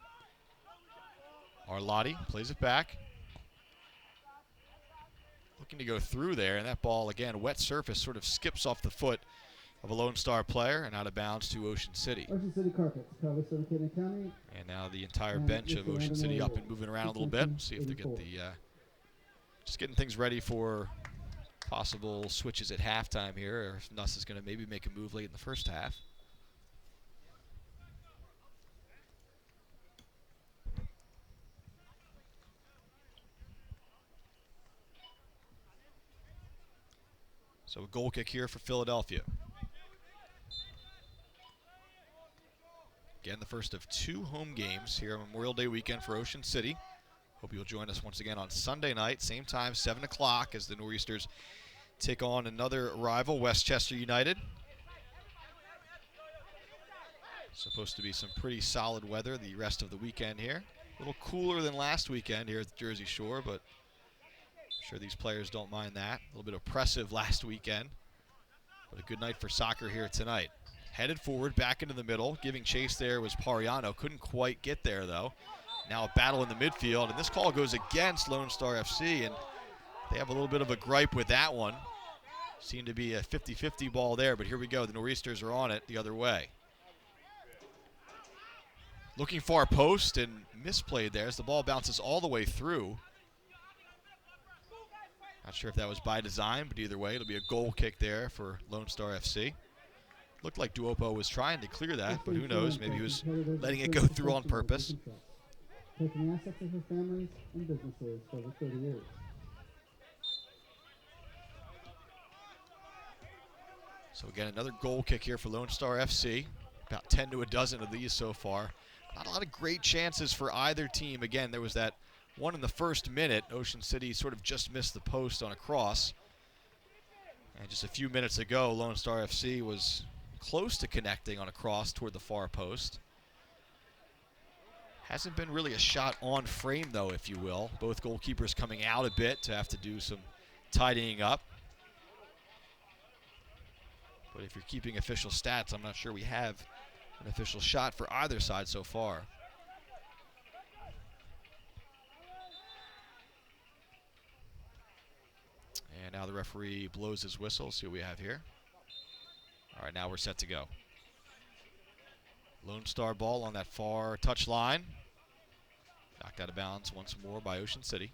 Arlotti plays it back. Looking to go through there, and that ball, again, wet surface, sort of skips off the foot of a Lone Star player and out of bounds to Ocean City. Ocean City Carpets, County. And now the entire bench of Ocean City up and moving around a little bit. See if they get the, just getting things ready for possible switches at halftime here, or if Nuss is going to maybe make a move late in the first half. So a goal kick here for Philadelphia. Again, the first of 2 home games here on Memorial Day weekend for Ocean City. Hope you'll join us once again on Sunday night, same time, 7 o'clock, as the Nor'easters take on another rival, Westchester United. Supposed to be some pretty solid weather the rest of the weekend here. A little cooler than last weekend here at the Jersey Shore, but I'm sure these players don't mind that. A little bit oppressive last weekend, but a good night for soccer here tonight. Headed forward, back into the middle. Giving chase there was Pariano. Couldn't quite get there, though. Now a battle in the midfield, and this call goes against Lone Star FC, and they have a little bit of a gripe with that one. Seemed to be a 50-50 ball there, but here we go. The Nor'easters are on it the other way. Looking far post and misplayed there as the ball bounces all the way through. Not sure if that was by design, but either way, it'll be a goal kick there for Lone Star FC. Looked like Duopo was trying to clear that, but who knows? Maybe he was letting it go through on purpose. Taking assets of their families and businesses for over 30 years. So again, another goal kick here for Lone Star FC. about 10 to a dozen of these so far. Not a lot of great chances for either team. Again, there was that one in the first minute. Ocean City sort of just missed the post on a cross. And just a few minutes ago, Lone Star FC was close to connecting on a cross toward the far post. Hasn't been really a shot on frame, though, if you will. Both goalkeepers coming out a bit to have to do some tidying up. But if you're keeping official stats, I'm not sure we have an official shot for either side so far. And now the referee blows his whistle. See what we have here. All right, now we're set to go. Lone Star ball on that far touch line. Knocked out of bounds once more by Ocean City.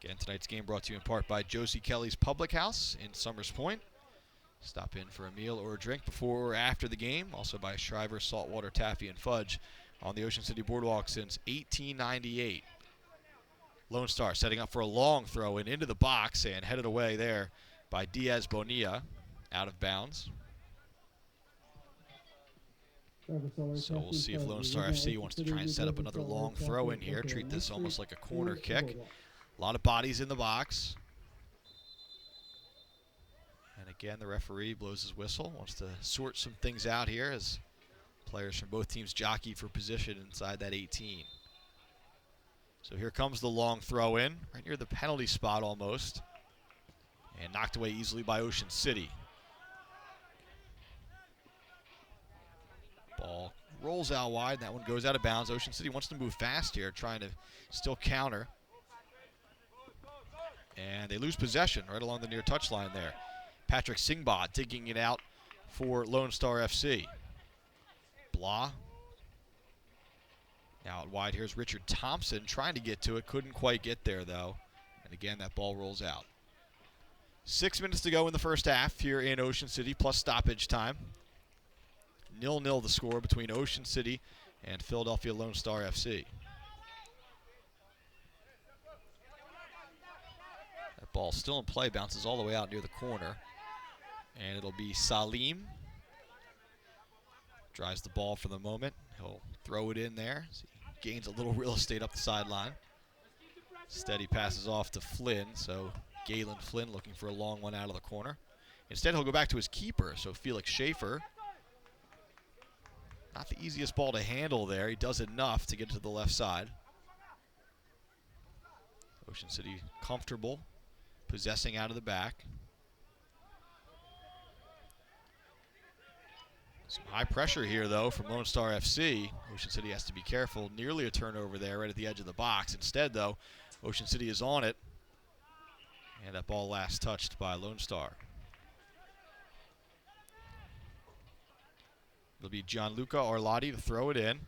Again, tonight's game brought to you in part by Josie Kelly's Public House in Summers Point. Stop in for a meal or a drink before or after the game. Also by Shriver Saltwater Taffy and Fudge on the Ocean City Boardwalk since 1898. Lone Star setting up for a long throw in into the box and headed away there by Diaz Bonilla, out of bounds. So we'll see if Lone Star FC wants to try and set up another long throw in here. Treat this almost like a corner kick. A lot of bodies in the box. And again, the referee blows his whistle, wants to sort some things out here as players from both teams jockey for position inside that 18. So here comes the long throw in, right near the penalty spot almost. And knocked away easily by Ocean City. Ball rolls out wide, and that one goes out of bounds. Ocean City wants to move fast here, trying to still counter. And they lose possession right along the near touchline there. Patrick Singba digging it out for Lone Star FC. Blah. Now out wide, here's Richard Thompson trying to get to it. Couldn't quite get there, though. And again, that ball rolls out. 6 minutes to go in the first half here in Ocean City, plus stoppage time. 0-0 the score between Ocean City and Philadelphia Lone Star FC. That ball still in play, bounces all the way out near the corner. And it'll be Salim. Drives the ball for the moment. He'll throw it in there. So he gains a little real estate up the sideline. Steady passes off to Flynn, so Galen Flynn looking for a long one out of the corner. Instead, he'll go back to his keeper, so Felix Schaefer. Not the easiest ball to handle there. He does enough to get to the left side. Ocean City comfortable, possessing out of the back. Some high pressure here, though, from Lone Star FC. Ocean City has to be careful. Nearly a turnover there right at the edge of the box. Instead, though, Ocean City is on it. And that ball last touched by Lone Star. It'll be Gianluca Arlotti to throw it in.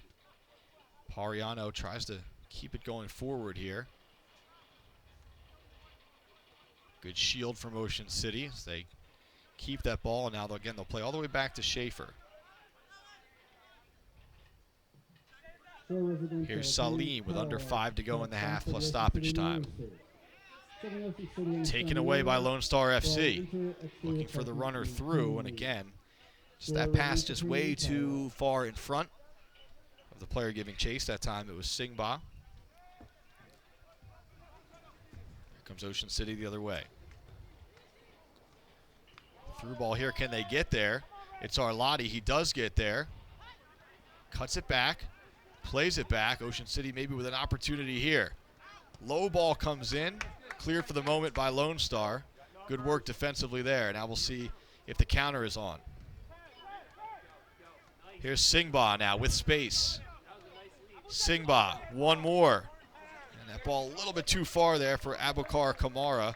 Pariano tries to keep it going forward here. Good shield from Ocean City as they keep that ball. And now, they'll play all the way back to Schaefer. Here's Salim with under 5 to go in the half plus stoppage time. Taken away by Lone Star FC. Looking for the runner through, and again, just that pass just way too far in front of the player giving chase. That time it was Singba. Here comes Ocean City the other way. Through ball here, can they get there? It's Arlotti, he does get there. Cuts it back, plays it back. Ocean City maybe with an opportunity here. Low ball comes in, cleared for the moment by Lone Star. Good work defensively there. Now we'll see if the counter is on. Here's Singba now with space. Singba, one more. And that ball a little bit too far there for Abukar Kamara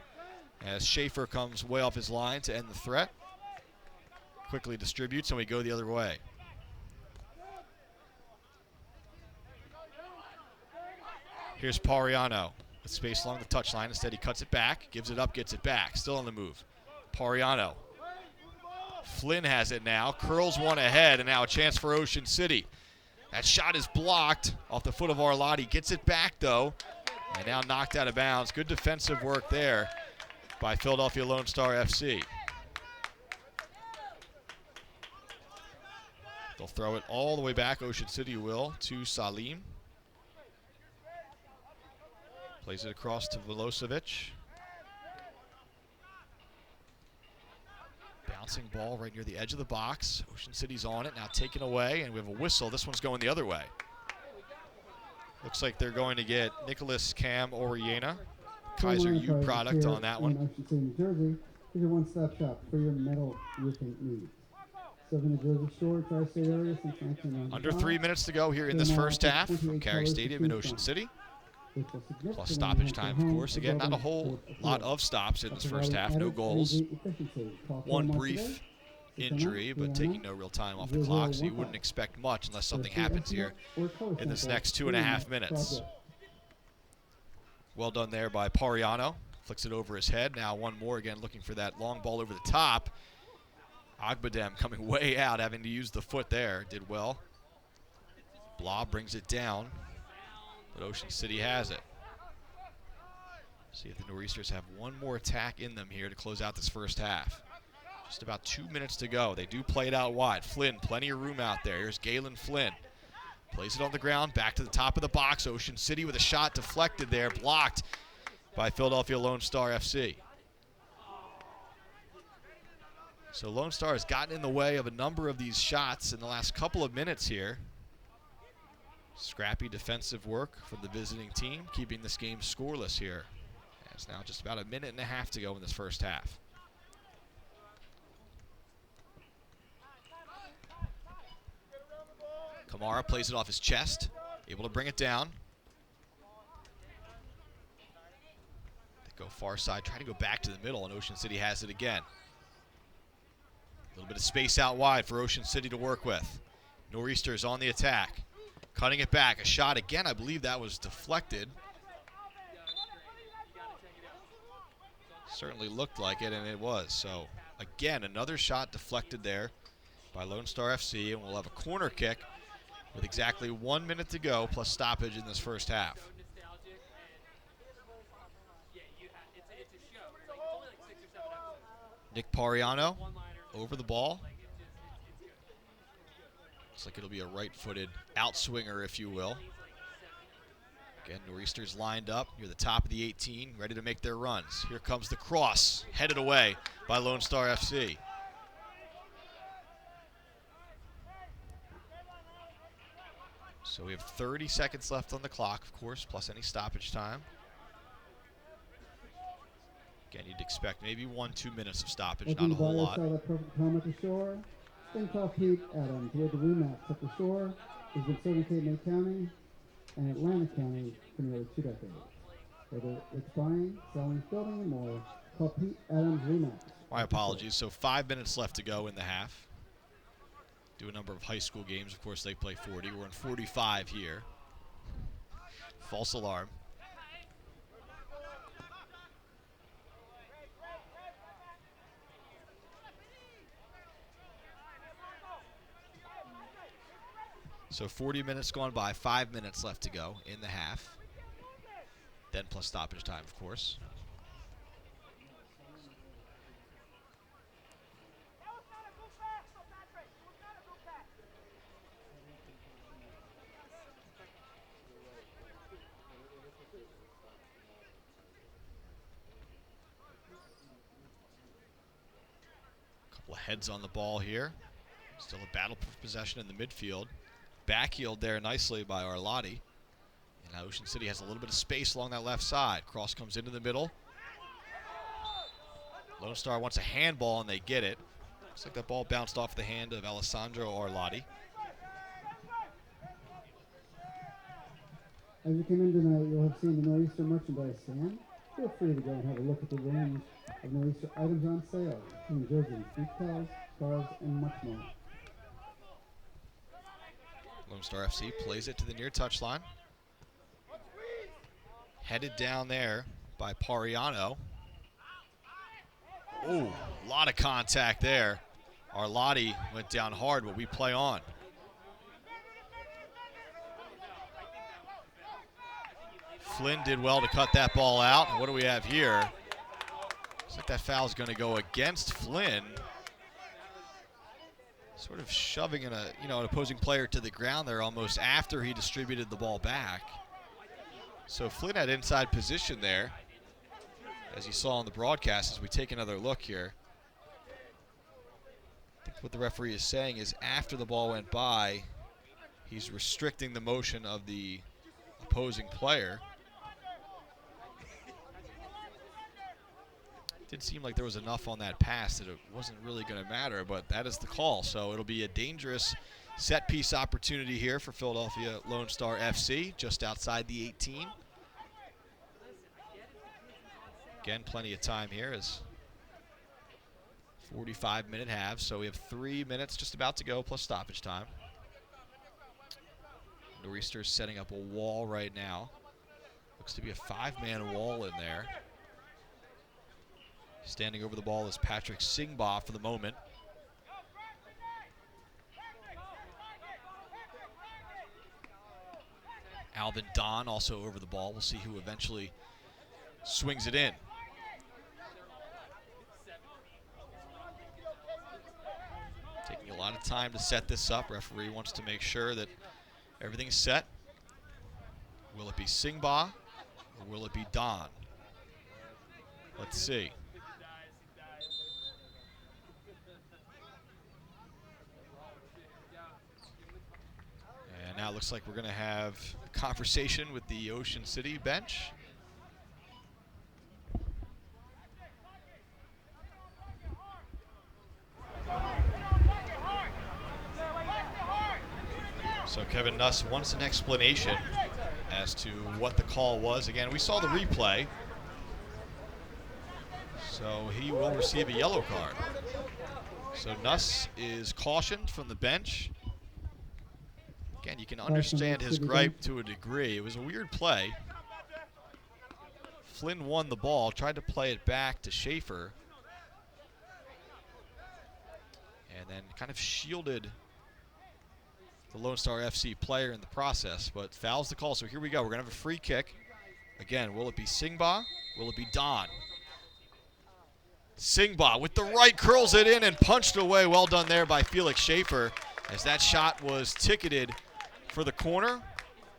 as Schaefer comes way off his line to end the threat. Quickly distributes, and we go the other way. Here's Pariano with space along the touchline. Instead, he cuts it back, gives it up, gets it back. Still on the move. Pariano. Flynn has it now, curls one ahead, and now a chance for Ocean City. That shot is blocked off the foot of Arlotti. Gets it back, though, and now knocked out of bounds. Good defensive work there by Philadelphia Lone Star FC. throw it all the way back. Ocean City will to Salim. Plays it across to Velocevic. Bouncing ball right near the edge of the box. Ocean City's on it, now taken away, and we have a whistle. This one's going the other way. Looks like they're going to get Nicholas Cam Oriena, Kaiser U product on that one. Ocean City, New Jersey is your one-stop shop for your metal roofing needs. Serving the Jersey Shore, tri-state area since 1995. Under 3 minutes to go here in this first half from Carey Stadium in Ocean City. Plus stoppage time, of course. Again, not a whole lot of stops in this first half. No goals. One brief injury, but taking no real time off the clock, so you wouldn't expect much unless something happens here in this next 2.5 minutes. Well done there by Pariano. Flicks it over his head. Now one more again, looking for that long ball over the top. Agbadem coming way out, having to use the foot there. Did well. Blah brings it down, but Ocean City has it. See if the Nor'easters have one more attack in them here to close out this first half. Just about 2 minutes to go. They do play it out wide. Flynn, plenty of room out there. Here's Galen Flynn. Plays it on the ground, back to the top of the box. Ocean City with a shot deflected there, blocked by Philadelphia Lone Star FC. So Lone Star has gotten in the way of a number of these shots in the last couple of minutes here. Scrappy defensive work from the visiting team, keeping this game scoreless here. It's now just about 1.5 minutes to go in this first half. Kamara plays it off his chest, able to bring it down. They go far side, trying to go back to the middle, and Ocean City has it again. A little bit of space out wide for Ocean City to work with. Nor'easters on the attack, cutting it back. A shot again, I believe that was deflected. Certainly looked like it, and it was. So again, another shot deflected there by Lone Star FC, and we'll have a corner kick with exactly 1 minute to go plus stoppage in this first half. Nick Pariano over the ball. Looks like it'll be a right-footed outswinger, if you will. Again, Nor'easters lined up near the top of the 18, ready to make their runs. Here comes the cross, headed away by Lone Star FC. So we have 30 seconds left on the clock, of course, plus any stoppage time. Again, you'd expect maybe 1-2 minutes of stoppage, not a whole lot. Saw that perfect home at the shore. Then call Pete Adams with the rematch at the shore. He's been serving Cape May County and Atlanta County for nearly 2 decades. Whether it's buying, selling, building, and more, call Pete Adams rematch. My apologies. So 5 minutes left to go in the half. Do a number of high school games. Of course, they play 40. We're in 45 here. False alarm. So 40 minutes gone by, 5 minutes left to go in the half. Then plus stoppage time, of course. Couple of heads on the ball here. Still a battle for possession in the midfield. Backheeled there nicely by Arlotti. And now Ocean City has a little bit of space along that left side. Cross comes into the middle. Lone Star wants a handball, and they get it. Looks like that ball bounced off the hand of Alessandro Arlotti. As you come in tonight, you'll have seen the Nor'easter merchandise stand. Feel free to go and have a look at the range of Nor'easter items on sale, including jerseys, decals, scarves, and much more. Lone Star FC plays it to the near touchline. Headed down there by Pariano. Oh, a lot of contact there. Arlotti went down hard, but we play on. Flynn did well to cut that ball out. And what do we have here? Looks like that foul is going to go against Flynn. Sort of shoving an opposing player to the ground there almost after he distributed the ball back. So Flynn had inside position there, as you saw on the broadcast. As we take another look here, I think what the referee is saying is after the ball went by, he's restricting the motion of the opposing player. Did seem like there was enough on that pass that it wasn't really going to matter, but that is the call. So it'll be a dangerous set piece opportunity here for Philadelphia Lone Star FC, just outside the 18. Again, plenty of time here as 45-minute halves, so we have 3 minutes just about to go plus stoppage time. Nor'easter's setting up a wall right now. Looks to be a 5-man wall in there. Standing over the ball is Patrick Singbaugh for the moment. Alvin Don also over the ball. We'll see who eventually swings it in. Taking a lot of time to set this up. Referee wants to make sure that everything's set. Will it be Singbaugh or will it be Don? Let's see. And now it looks like we're going to have a conversation with the Ocean City bench. So Kevin Nuss wants an explanation as to what the call was. Again, we saw the replay. So he will receive a yellow card. So Nuss is cautioned from the bench. Again, you can understand his gripe to a degree. It was a weird play. Flynn won the ball, tried to play it back to Schaefer, and then kind of shielded the Lone Star FC player in the process, but fouls the call. So here we go. We're going to have a free kick. Again, will it be Singbaugh? Will it be Don? Singbaugh with the right curls it in and punched away. Well done there by Felix Schaefer, as that shot was ticketed for the corner.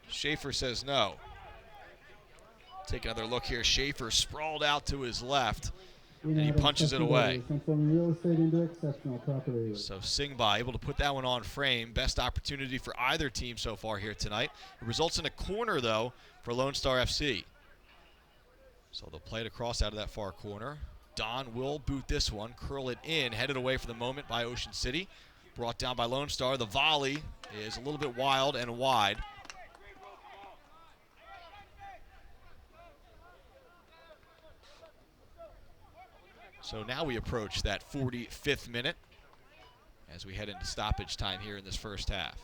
Schaefer says no. Take another look here. Schaefer sprawled out to his left, and he punches it away. So Singbaugh able to put that one on frame. Best opportunity for either team so far here tonight. It results in a corner, though, for Lone Star FC. So they'll play it across out of that far corner. Don will boot this one, curl it in, headed away for the moment by Ocean City. Brought down by Lone Star. The volley is a little bit wild and wide. So now we approach that 45th minute as we head into stoppage time here in this first half.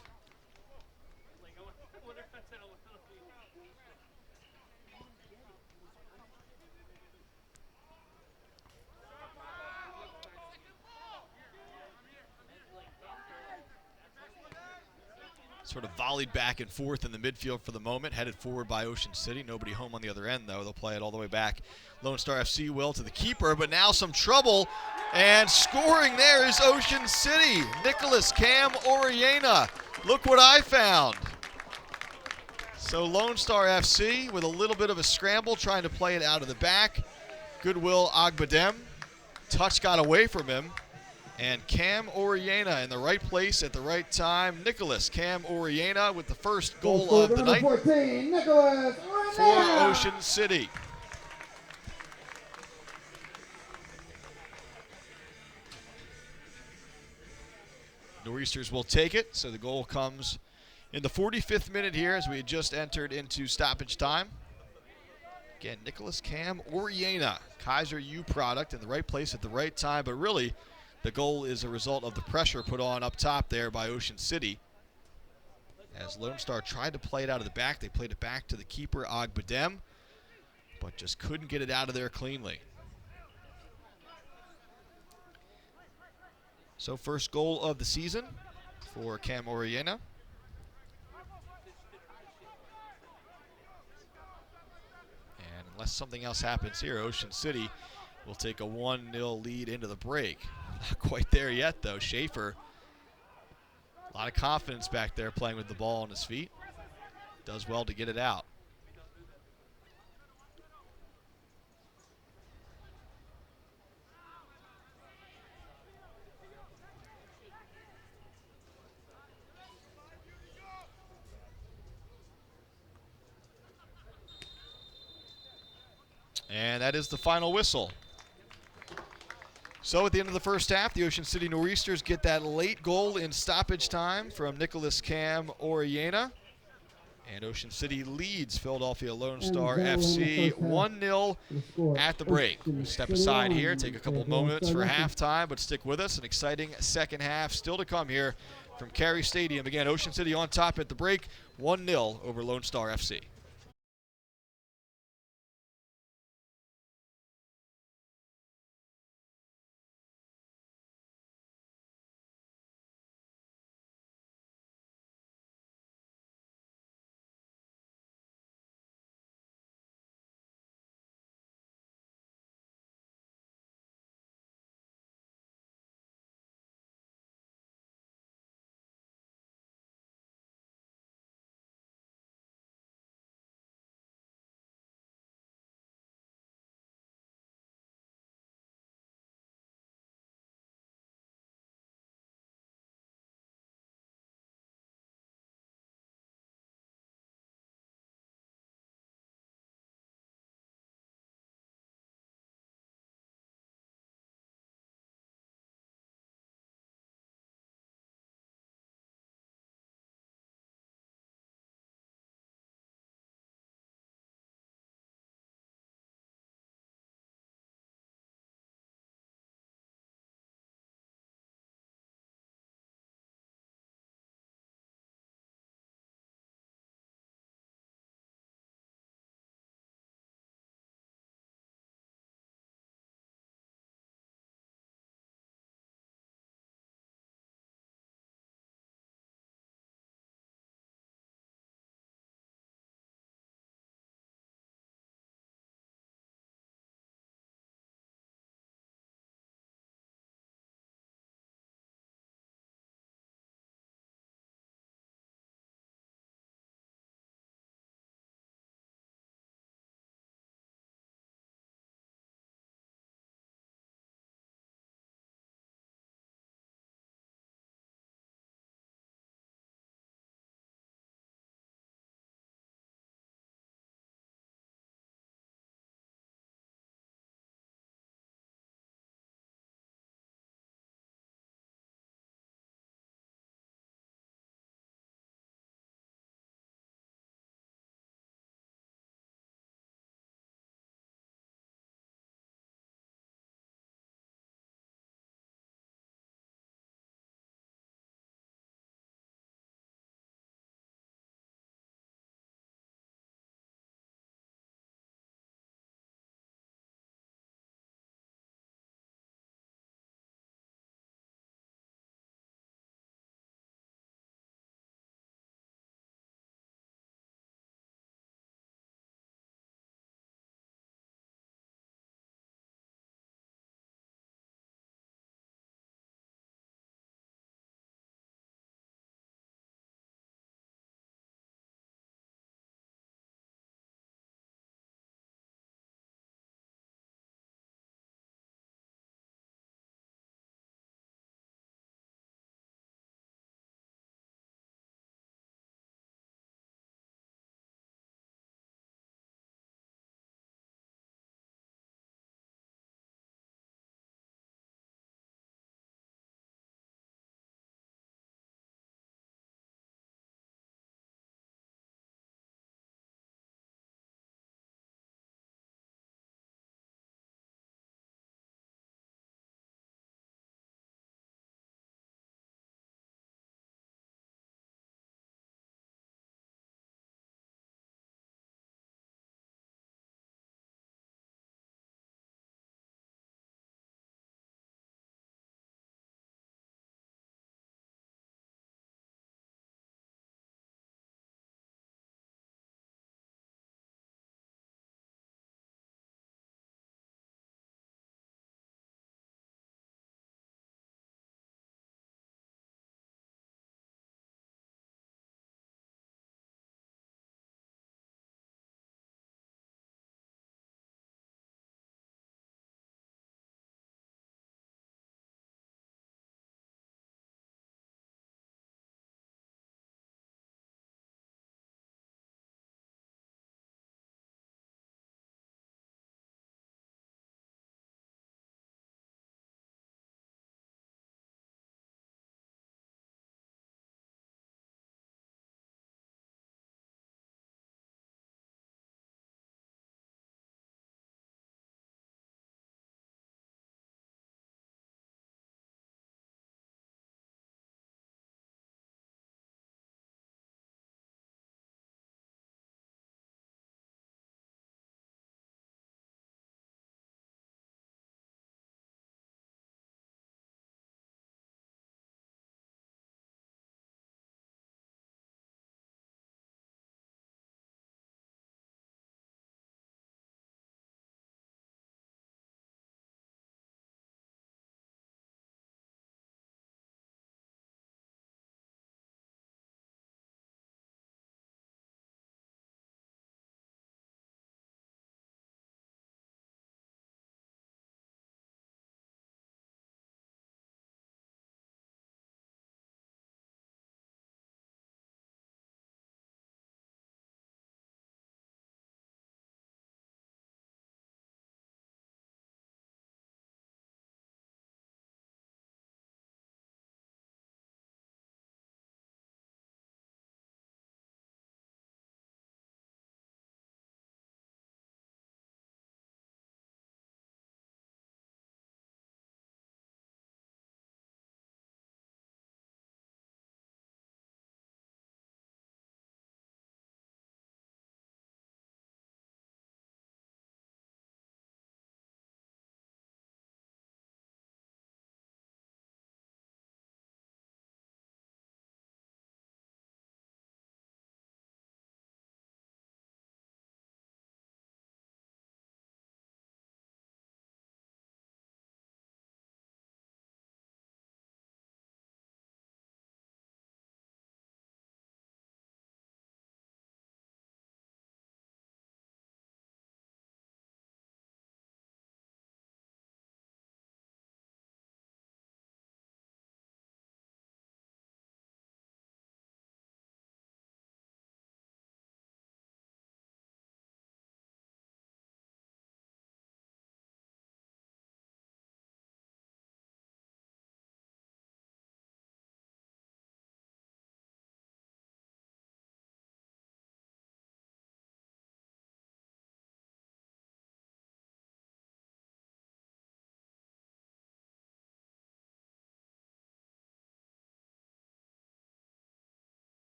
Sort of volleyed back and forth in the midfield for the moment, headed forward by Ocean City. Nobody home on the other end, though. They'll play it all the way back. Lone Star FC will to the keeper, but now some trouble. And scoring there is Ocean City. Nicholas Cam Oriena. Look what I found. So Lone Star FC with a little bit of a scramble, trying to play it out of the back. Goodwill Agbadem. Touch got away from him. And Cam Oriena in the right place at the right time. Nicholas Cam Oriena with the first goal of the night 14, Nicholas for Ocean City. Nor'easters will take it, so the goal comes in the 45th minute here as we had just entered into stoppage time. Again, Nicholas Cam Oriena, Kaiser U product in the right place at the right time, but really the goal is a result of the pressure put on up top there by Ocean City. As Lone Star tried to play it out of the back, they played it back to the keeper, Agbadem, but just couldn't get it out of there cleanly. So first goal of the season for Cam Oriena. And unless something else happens here, Ocean City will take a 1-0 lead into the break. Not quite there yet, though. Schaefer A lot of confidence back there playing with the ball on his feet. Does well to get it out. And that is the final whistle. So at the end of the first half, the Ocean City Nor'easters get that late goal in stoppage time from Nicholas Cam Oriena. And Ocean City leads Philadelphia Lone Star FC 1-0 at the break. We'll step aside here, take a couple moments for halftime, but stick with us. An exciting second half still to come here from Carey Stadium. Again, Ocean City on top at the break, 1-0 over Lone Star FC.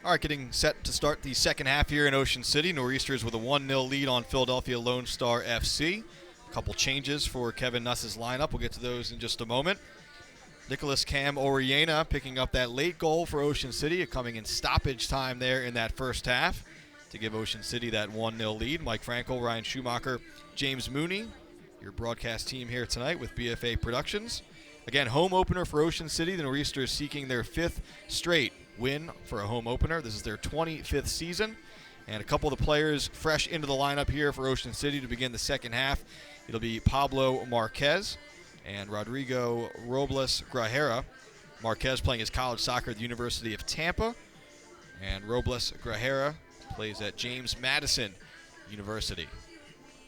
All right, getting set to start the second half here in Ocean City. Nor'easters with a 1-0 lead on Philadelphia Lone Star FC. A couple changes for Kevin Nuss's lineup. We'll get to those in just a moment. Nicholas Cam Oriena picking up that late goal for Ocean City, coming in stoppage time there in that first half to give Ocean City that 1-0 lead. Mike Frankel, Ryan Schumacher, James Mooney, your broadcast team here tonight with BFA Productions. Again, home opener for Ocean City. The Nor'easters seeking their 5th straight win for a home opener. This is their 25th season. And a couple of the players fresh into the lineup here for Ocean City to begin the second half. It'll be Pablo Marquez and Rodrigo Robles Grajera. Marquez playing his college soccer at the University of Tampa. And Robles Grajera plays at James Madison University.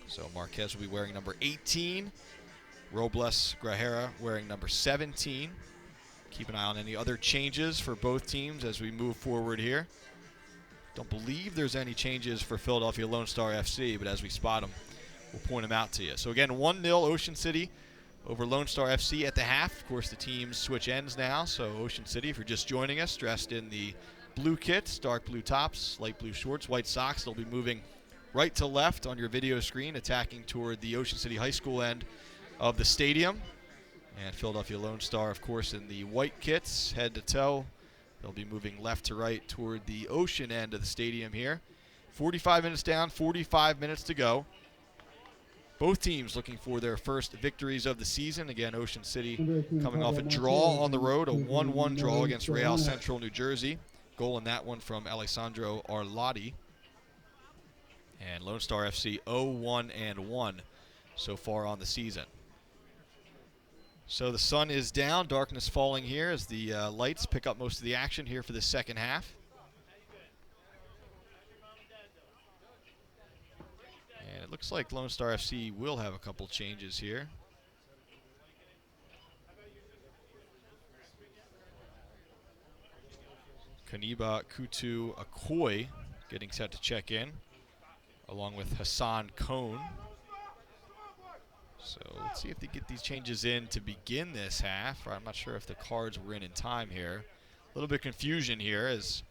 So Marquez will be wearing number 18. Robles Grajera wearing number 17. Keep an eye on any other changes for both teams as we move forward here. Don't believe there's any changes for Philadelphia Lone Star FC, but as we spot them, we'll point them out to you. So again, 1-0 Ocean City over Lone Star FC at the half. Of course, the teams switch ends now, so Ocean City, if you're just joining us, dressed in the blue kits, dark blue tops, light blue shorts, white socks. They'll be moving right to left on your video screen, attacking toward the Ocean City High School end of the stadium. And Philadelphia Lone Star, of course, in the white kits, head to toe. They'll be moving left to right toward the ocean end of the stadium here. 45 minutes down, 45 minutes to go. Both teams looking for their first victories of the season. Again, Ocean City coming off a draw on the road, a 1-1 draw against Real Central New Jersey. Goal in that one from Alessandro Arlotti. And Lone Star FC 0-1-1 so far on the season. So the sun is down, darkness falling here as the lights pick up most of the action here for the second half. And it looks like Lone Star FC will have a couple changes here. Kaniba Kutu Akoi getting set to check in, along with Hassan Cohn. So let's see if they get these changes in to begin this half. I'm not sure if the cards were in time here. A little bit of confusion here as,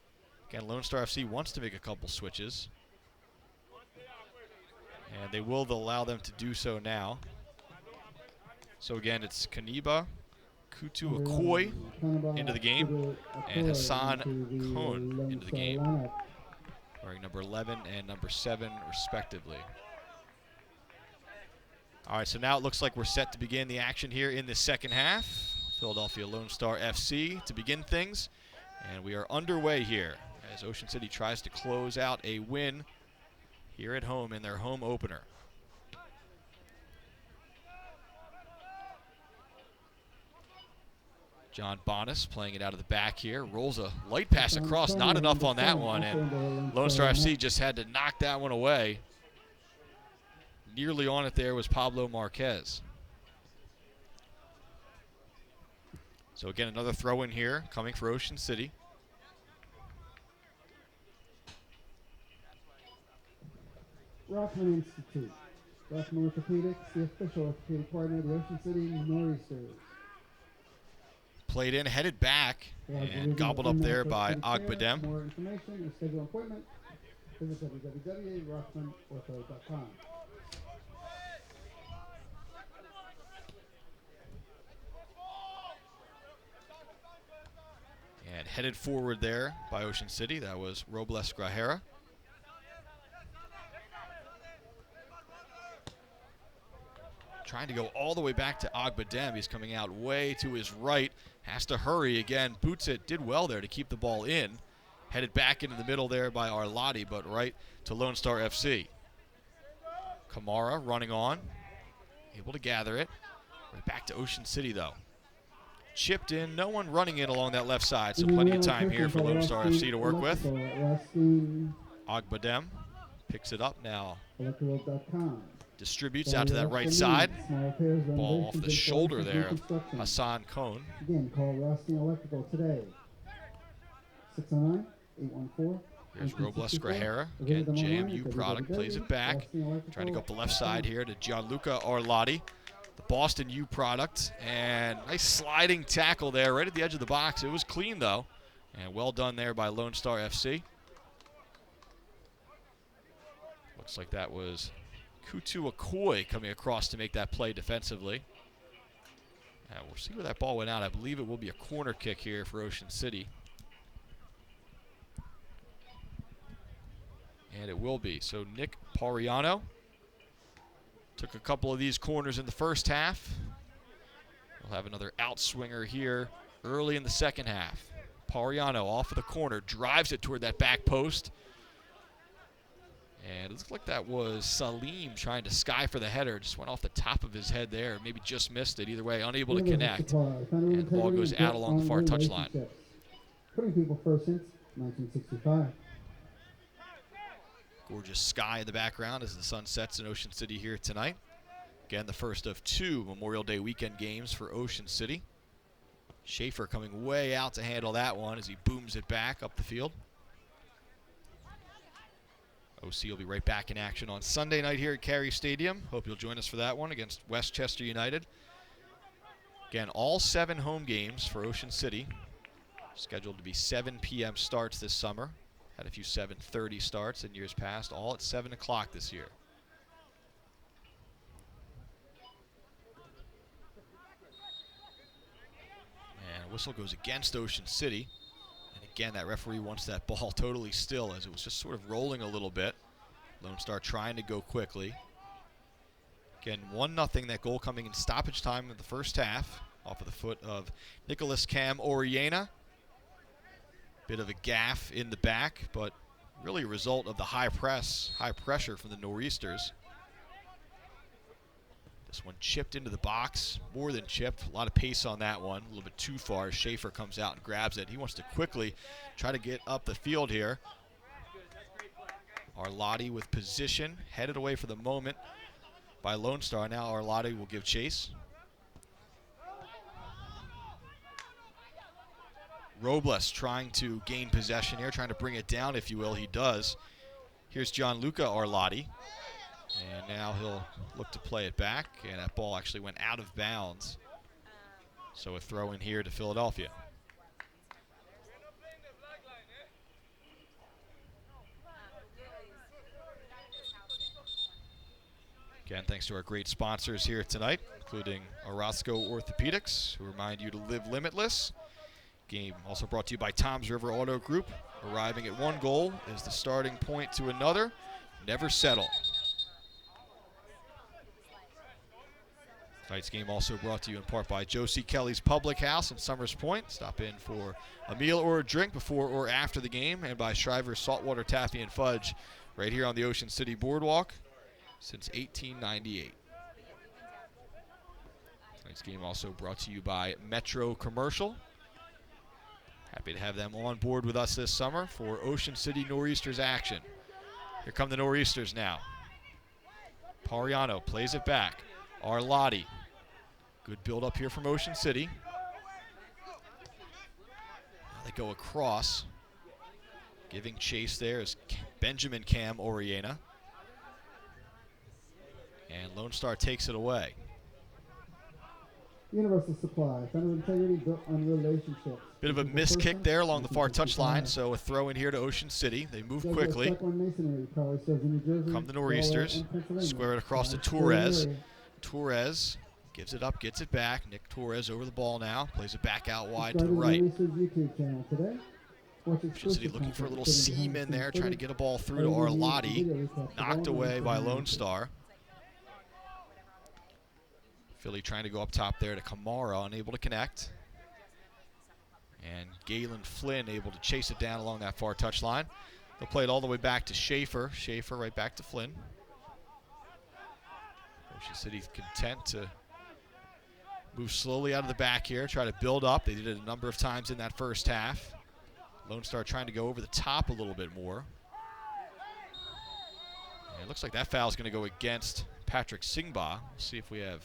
again, Lone Star FC wants to make a couple switches. And they will allow them to do so now. So again, it's Kaniba Kutu Akoi into the game, and Hassan Cohn into the game, wearing number 11 and number 7 respectively. All right, so now it looks like we're set to begin the action here in the second half. Philadelphia Lone Star FC to begin things, and we are underway here as Ocean City tries to close out a win here at home in their home opener. John Bonas playing it out of the back here. Rolls a light pass across. Not enough on that one. And Lone Star FC just had to knock that one away. Nearly on it there was Pablo Marquez. So again, another throw in here coming for Ocean City. Rothman Institute. Rothman Orthopedics, the official orthopedic partner of the Ocean City Nor'easters. Played in, headed back, and gobbled up there by Agbadem. For more information or schedule an appointment, visit www.rothmanortho.com. And headed forward there by Ocean City, that was Robles Grajera. Trying to go all the way back to Agbadem. He's coming out way to his right. Has to hurry again. Boots it. Did well there to keep the ball in. Headed back into the middle there by Arlotti, but right to Lone Star FC. Kamara running on. Able to gather it. Right back to Ocean City, though. Chipped in. No one running in along that left side, so plenty of time here for Lone Star FC to work with. Agbadem picks it up now. Distributes out to that right side. Ball off the shoulder there of Hassan Cohn. Again, call Rusty Electrical today. 609-814. Here's Robles Grajera. Again, JMU product. Plays it back. Trying to go up the left side here to Gianluca Arlotti. The Boston U product. And nice sliding tackle there right at the edge of the box. It was clean, though. And well done there by Lone Star FC. Looks like that was Kutu Akoi coming across to make that play defensively. And we'll see where that ball went out. I believe it will be a corner kick here for Ocean City. And it will be. So Nick Pariano took a couple of these corners in the first half. We'll have another outswinger here early in the second half. Pariano off of the corner, drives it toward that back post. And it looks like that was Salim trying to sky for the header. Just went off the top of his head there. Maybe just missed it. Either way, unable to connect. And the ball goes out along the far touchline. Putting people first since 1965. Gorgeous sky in the background as the sun sets in Ocean City here tonight. Again, the first of 2 Memorial Day weekend games for Ocean City. Schaefer coming way out to handle that one as he booms it back up the field. OC will be right back in action on Sunday night here at Carey Stadium. Hope you'll join us for that one against Westchester United. Again, all 7 home games for Ocean City. Scheduled to be 7 p.m. starts this summer. Had a few 7:30 starts in years past, all at 7 o'clock this year. And a whistle goes against Ocean City. And again, that referee wants that ball totally still as it was just sort of rolling a little bit. Lone Star trying to go quickly. Again, 1-0, that goal coming in stoppage time in the first half off of the foot of Nicholas Cam Oriena. Bit of a gaff in the back, but really a result of the high pressure from the Nor'easters. This one chipped into the box, more than chipped. A lot of pace on that one, a little bit too far. Schaefer comes out and grabs it. He wants to quickly try to get up the field here. Arlotti with position, headed away for the moment by Lone Star. Now Arlotti will give chase. Robles trying to gain possession here, trying to bring it down, if you will. He does. Here's Gianluca Arlotti. And now he'll look to play it back. And that ball actually went out of bounds. So a throw in here to Philadelphia. Again, thanks to our great sponsors here tonight, including Orozco Orthopedics, who remind you to live limitless. Game also brought to you by Tom's River Auto Group. Arriving at one goal is the starting point to another. Never settle. Tonight's game also brought to you in part by Josie Kelly's Public House in Summers Point. Stop in for a meal or a drink before or after the game. And by Shriver's Saltwater Taffy and Fudge right here on the Ocean City Boardwalk since 1898. Tonight's game also brought to you by Metro Commercial. Happy to have them on board with us this summer for Ocean City Nor'easters action. Here come the Nor'easters now. Pariano plays it back. Arlotti. Good build up here from Ocean City. Now they go across. Giving chase there is Benjamin Cam Oriena. And Lone Star takes it away. Universal Supply, founded with integrity, built on relationships. Bit of a missed kick there along the far touchline, so a throw in here to Ocean City. They move quickly. Come the Nor'easters, square it across to Torres. Torres gives it up, gets it back. Nick Torres over the ball now, plays it back out wide to the right. Ocean City looking for a little seam in there, trying to get a ball through to Arlotti. Knocked away by Lone Star. Philly trying to go up top there to Kamara, unable to connect. And Galen Flynn able to chase it down along that far touchline. They'll play it all the way back to Schaefer. Schaefer right back to Flynn. Ocean City content to move slowly out of the back here, try to build up. They did it a number of times in that first half. Lone Star trying to go over the top a little bit more. And it looks like that foul is going to go against Patrick Singba. We'll see if we have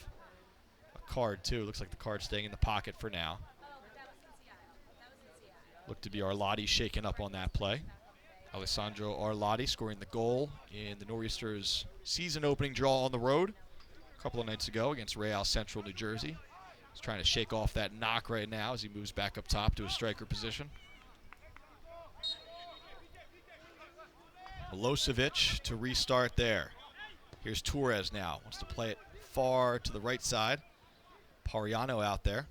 card too. Looks like the card's staying in the pocket for now. Looked to be Arlotti shaken up on that play. Alessandro Arlotti scoring the goal in the Nor'easters' season opening draw on the road a couple of nights ago against Real Central, New Jersey. He's trying to shake off that knock right now as he moves back up top to a striker position. Milosevic to restart there. Here's Torres now. Wants to play it far to the right side. Pariano out there.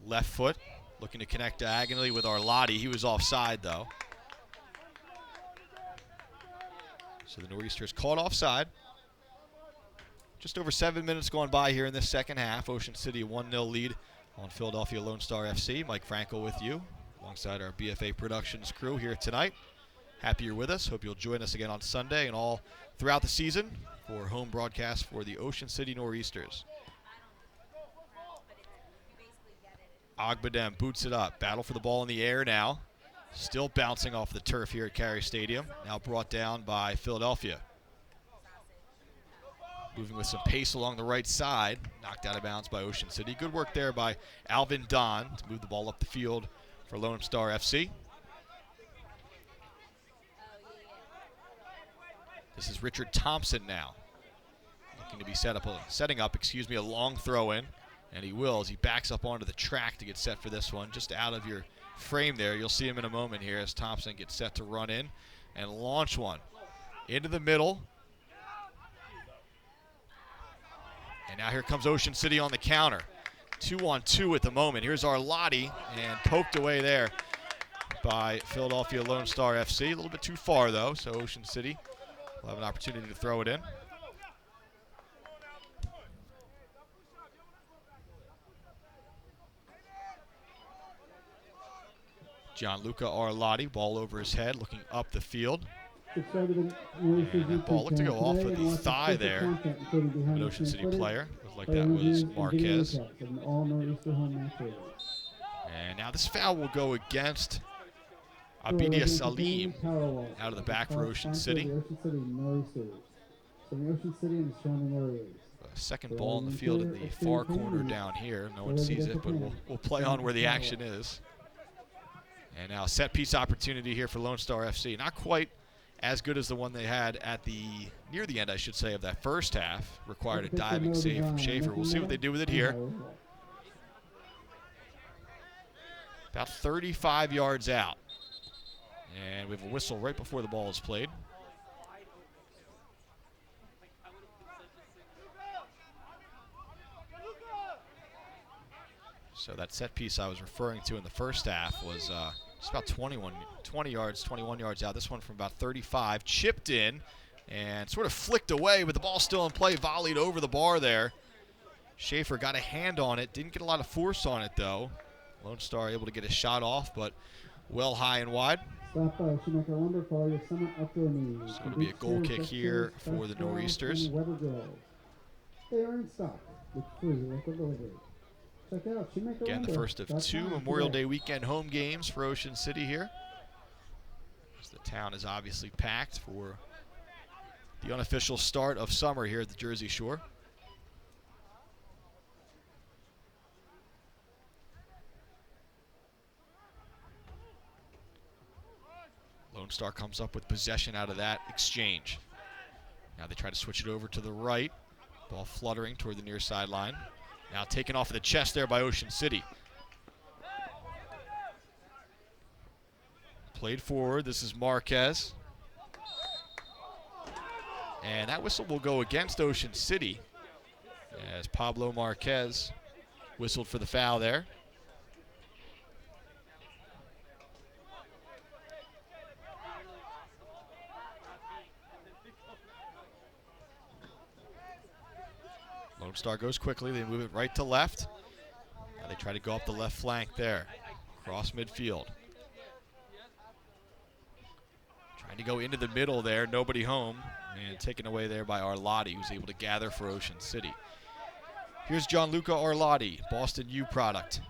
Left foot. Looking to connect diagonally with Arlotti. He was offside, though. So the Nor'easters caught offside. Just over 7 minutes gone by here in this second half. Ocean City 1-0 lead on Philadelphia Lone Star FC. Mike Frankel with you, alongside our BFA Productions crew here tonight. Happy you're with us. Hope you'll join us again on Sunday and all throughout the season for home broadcast for the Ocean City Nor'easters. Ogbadem boots it up. Battle for the ball in the air now. Still bouncing off the turf here at Carey Stadium. Now brought down by Philadelphia. Moving with some pace along the right side. Knocked out of bounds by Ocean City. Good work there by Alvin Don to move the ball up the field for Lone Star FC. This is Richard Thompson now. Looking to be setting up a long throw in. And he will as he backs up onto the track to get set for this one. Just out of your frame there. You'll see him in a moment here as Thompson gets set to run in and launch one. Into the middle. And now here comes Ocean City on the counter. 2-on-2 at the moment. Here's Arlotti, and poked away there by Philadelphia Lone Star FC. A little bit too far, though, so Ocean City will have an opportunity to throw it in. Gianluca Arlotti, ball over his head, looking up the field. And that ball looked to go off of the thigh there. An Ocean City player. Looked like that was Marquez. And now this foul will go against Abidia Salim out of the back for Ocean City. Second ball in the field in the far corner down here. No one sees it, but we'll play on where the action is. And now set piece opportunity here for Lone Star FC. Not quite as good as the one they had at near the end, I should say, of that first half. Required a diving save from Schaefer. We'll see what they do with it here. About 35 yards out. And we have a whistle right before the ball is played. So that set piece I was referring to in the first half was just about 21 yards out. This one from about 35, chipped in and sort of flicked away, but the ball still in play, volleyed over the bar there. Schaefer got a hand on it, didn't get a lot of force on it though. Lone Star able to get a shot off, but well high and wide. So it'll be a goal kick here for the Nor'easters. They are in stock with free local delivery. Again, the first of two Memorial Day weekend home games for Ocean City here. As the town is obviously packed for the unofficial start of summer here at the Jersey Shore. Lone Star comes up with possession out of that exchange. Now they try to switch it over to the right. Ball fluttering toward the near sideline. Now taken off of the chest there by Ocean City. Played forward. This is Marquez. And that whistle will go against Ocean City as Pablo Marquez whistled for the foul there. Lone Star goes quickly. They move it right to left. Now they try to go up the left flank there. Cross midfield. Trying to go into the middle there. Nobody home. And taken away there by Arlotti, who's able to gather for Ocean City. Here's Gianluca Arlotti, Boston U product.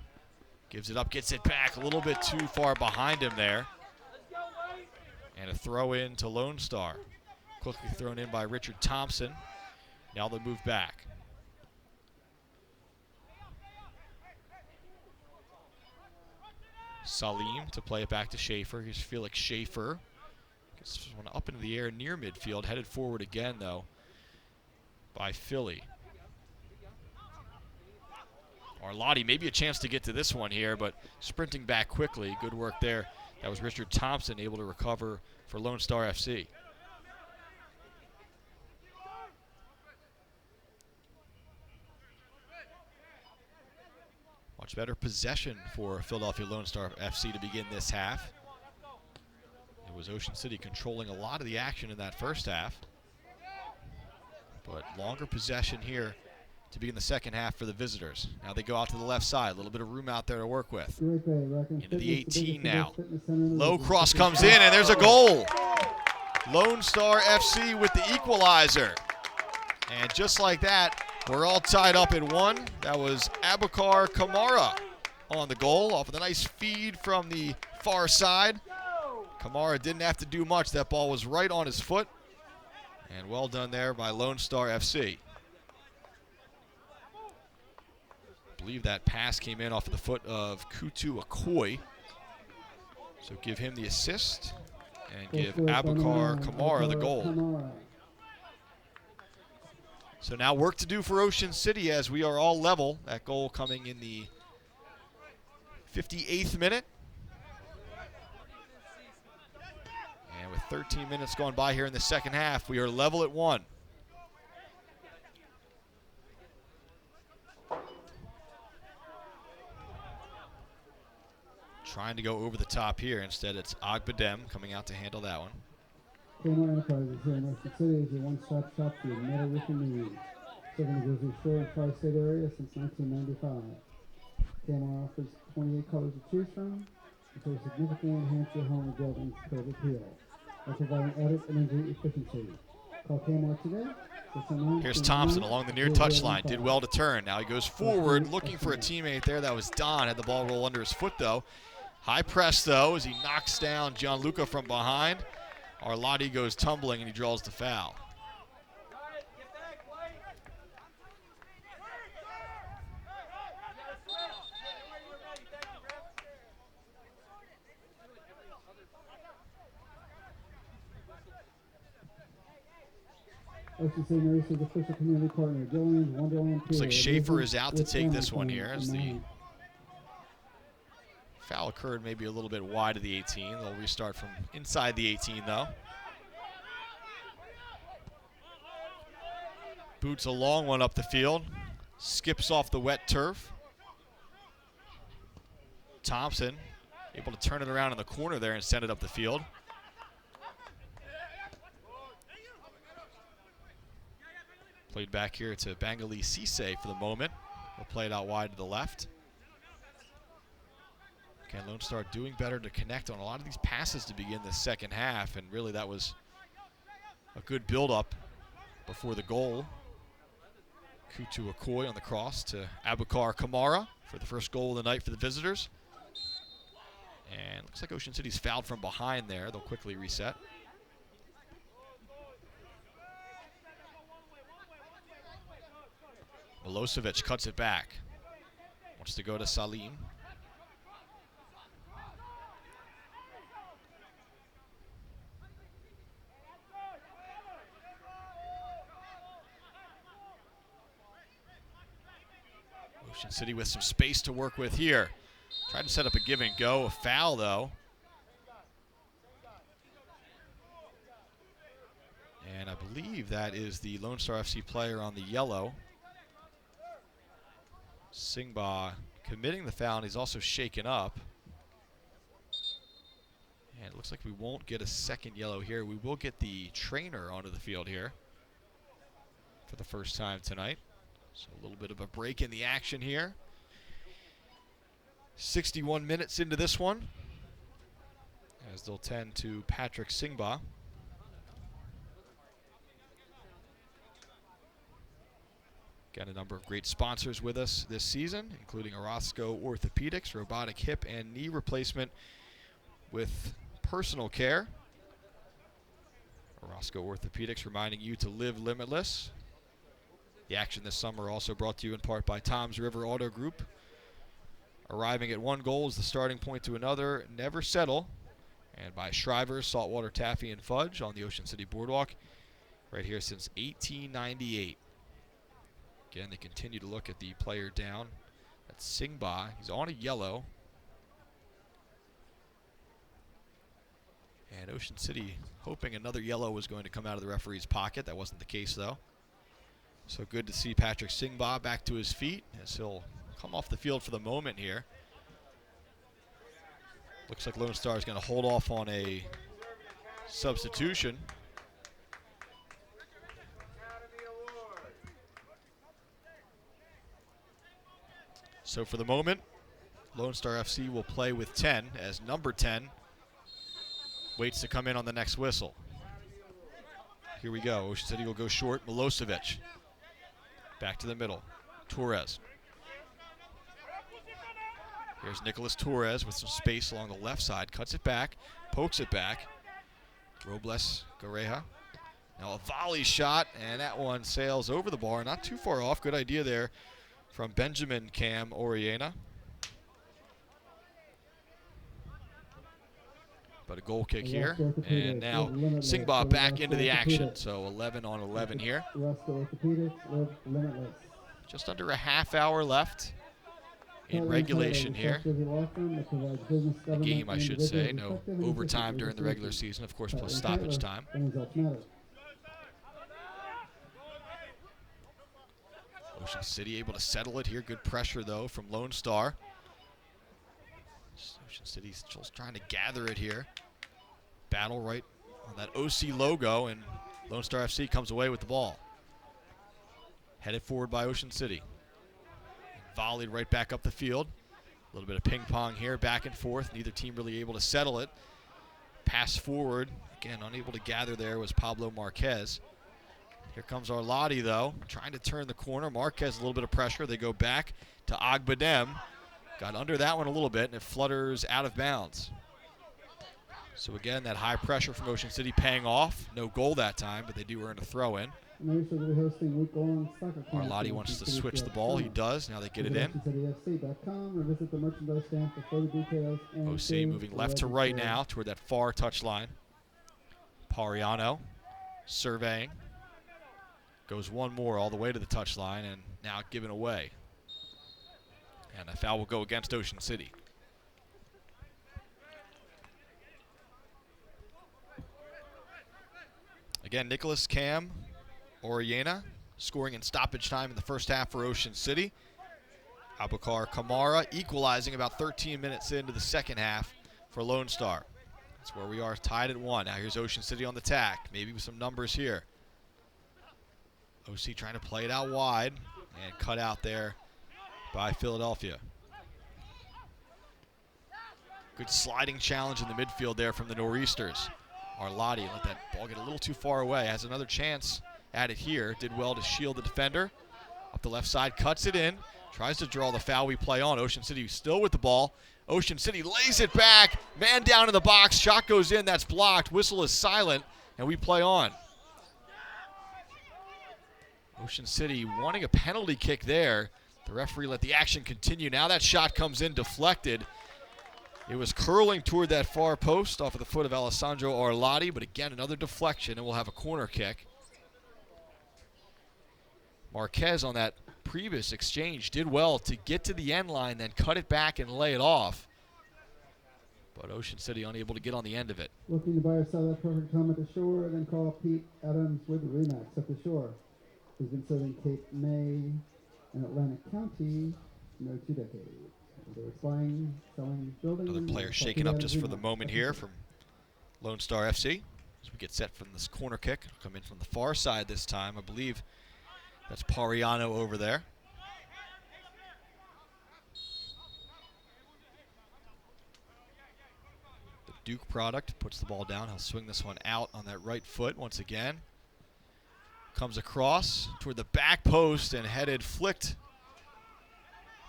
Gives it up, gets it back. A little bit too far behind him there. And a throw in to Lone Star. Quickly thrown in by Richard Thompson. Now they'll move back. Salim to play it back to Schaefer. Here's Felix Schaefer. Gets this one up into the air near midfield. Headed forward again, though, by Philly. Arlotti, maybe a chance to get to this one here, but sprinting back quickly. Good work there. That was Richard Thompson able to recover for Lone Star FC. Much better possession for Philadelphia Lone Star FC to begin this half. It was Ocean City controlling a lot of the action in that first half. But longer possession here to begin the second half for the visitors. Now they go out to the left side. A little bit of room out there to work with. Into the 18 now. Low cross comes in, and there's a goal. Lone Star FC with the equalizer. And just like that, we're all tied up at 1. That was Abubakar Kamara on the goal off of a nice feed from the far side. Kamara didn't have to do much. That ball was right on his foot. And well done there by Lone Star FC. I believe that pass came in off of the foot of Kutu Akoi. So give him the assist and give Abubakar Kamara the goal. So now work to do for Ocean City as we are all level. That goal coming in the 58th minute. And with 13 minutes gone by here in the second half, we are level at 1. Trying to go over the top here. Instead, it's Agbadem coming out to handle that one. Kmart Enterprises here in Ocean City is your one-stop shop for your metal roofing needs. Serving the Grizzly Shore and Tri-State area since 1995. Kmart offers 28 colors to choose from, which will significantly enhance your home or building's curb appeal by providing added energy efficiency. Call Kmart today. Here's Thompson along the near touchline. Did well to turn. Now he goes forward, looking for a teammate there. That was Don. Had the ball roll under his foot, though. High press, though, as he knocks down Gianluca from behind. Arlotti goes tumbling, and he draws the foul. Ocean City Nurse's official community partner, Gillian's Wonderland. Looks like Schaefer is out to take this one here as the foul occurred maybe a little bit wide of the 18. They'll restart from inside the 18, though. Boots a long one up the field. Skips off the wet turf. Thompson able to turn it around in the corner there and send it up the field. Played back here to Bangali Cisse for the moment. We'll play it out wide to the left. Again, Lone Star doing better to connect on a lot of these passes to begin the second half, and really that was a good build-up before the goal. Kutu Akoi on the cross to Abubakar Kamara for the first goal of the night for the visitors. And looks like Ocean City's fouled from behind there. They'll quickly reset. Milosevic cuts it back. Wants to go to Salim. Ocean City with some space to work with here. Tried to set up a give and go. A foul, though. And I believe that is the Lone Star FC player on the yellow. Singba committing the foul, and he's also shaken up. And it looks like we won't get a second yellow here. We will get the trainer onto the field here for the first time tonight. So a little bit of a break in the action here. 61 minutes into this one, as they'll tend to Patrick Singba. Got a number of great sponsors with us this season, including Orozco Orthopedics, robotic hip and knee replacement with personal care. Orozco Orthopedics reminding you to live limitless. The action this summer also brought to you in part by Tom's River Auto Group. Arriving at one goal is the starting point to another. Never settle. And by Shriver's Saltwater Taffy and Fudge on the Ocean City Boardwalk. Right here since 1898. Again, they continue to look at the player down. That's Singba. He's on a yellow. And Ocean City hoping another yellow was going to come out of the referee's pocket. That wasn't the case, though. So good to see Patrick Singbaugh back to his feet as he'll come off the field for the moment here. Looks like Lone Star is going to hold off on a substitution. So for the moment, Lone Star FC will play with 10 as number 10 waits to come in on the next whistle. Here we go. Ocean City will go short. Milosevic. Back to the middle. Torres. Here's Nicholas Torres with some space along the left side. Cuts it back. Pokes it back. Robles Gareja. Now a volley shot, and that one sails over the bar. Not too far off. Good idea there from Benjamin Cam Oriena. But a goal kick here, and now Singbaugh back into the action. So 11 on 11 here. Just under a half hour left in regulation here. The game, I should say. No overtime during the regular season, of course, plus stoppage time. Ocean City able to settle it here. Good pressure, though, from Lone Star. Ocean City's just trying to gather it here. Battle right on that OC logo, and Lone Star FC comes away with the ball. Headed forward by Ocean City. Volleyed right back up the field. A little bit of ping pong here, back and forth. Neither team really able to settle it. Pass forward. Again, unable to gather there was Pablo Marquez. Here comes Arlotti, though, trying to turn the corner. Marquez, a little bit of pressure. They go back to Agbadem. Got under that one a little bit, and it flutters out of bounds. So again, that high pressure from Ocean City paying off. No goal that time, but they do earn a throw in. Arlotti wants to switch the ball. He does. Now they get it in. OC moving left to right now toward that far touchline. Pariano surveying. Goes one more all the way to the touchline, and now given away. And a foul will go against Ocean City. Again, Nicholas Cam Oriena scoring in stoppage time in the first half for Ocean City. Abubakar Kamara equalizing about 13 minutes into the second half for Lone Star. That's where we are, tied at 1. Now here's Ocean City on the tack, maybe with some numbers here. OC trying to play it out wide and cut out there by Philadelphia. Good sliding challenge in the midfield there from the Nor'easters. Arlotti let that ball get a little too far away. Has another chance at it here. Did well to shield the defender. Up the left side, cuts it in. Tries to draw the foul we play on. Ocean City still with the ball. Ocean City lays it back. Man down in the box. Shot goes in. That's blocked. Whistle is silent, and we play on. Ocean City wanting a penalty kick there. The referee let the action continue. Now that shot comes in deflected. It was curling toward that far post off of the foot of Alessandro Arlotti, but again, another deflection, and we'll have a corner kick. Marquez on that previous exchange did well to get to the end line, then cut it back and lay it off. But Ocean City unable to get on the end of it. Looking to buy or sell that perfect home at the shore, then call Pete Adams with the Remax at the shore. He's been serving Cape May and Atlantic County for nearly 2 decades. They're buying, selling, building. Another player shaken up just for the moment here from Lone Star FC. As we get set from this corner kick. It'll come in from the far side this time. I believe that's Pariano over there. The Duke product puts the ball down. He'll swing this one out on that right foot once again. Comes across toward the back post and headed flicked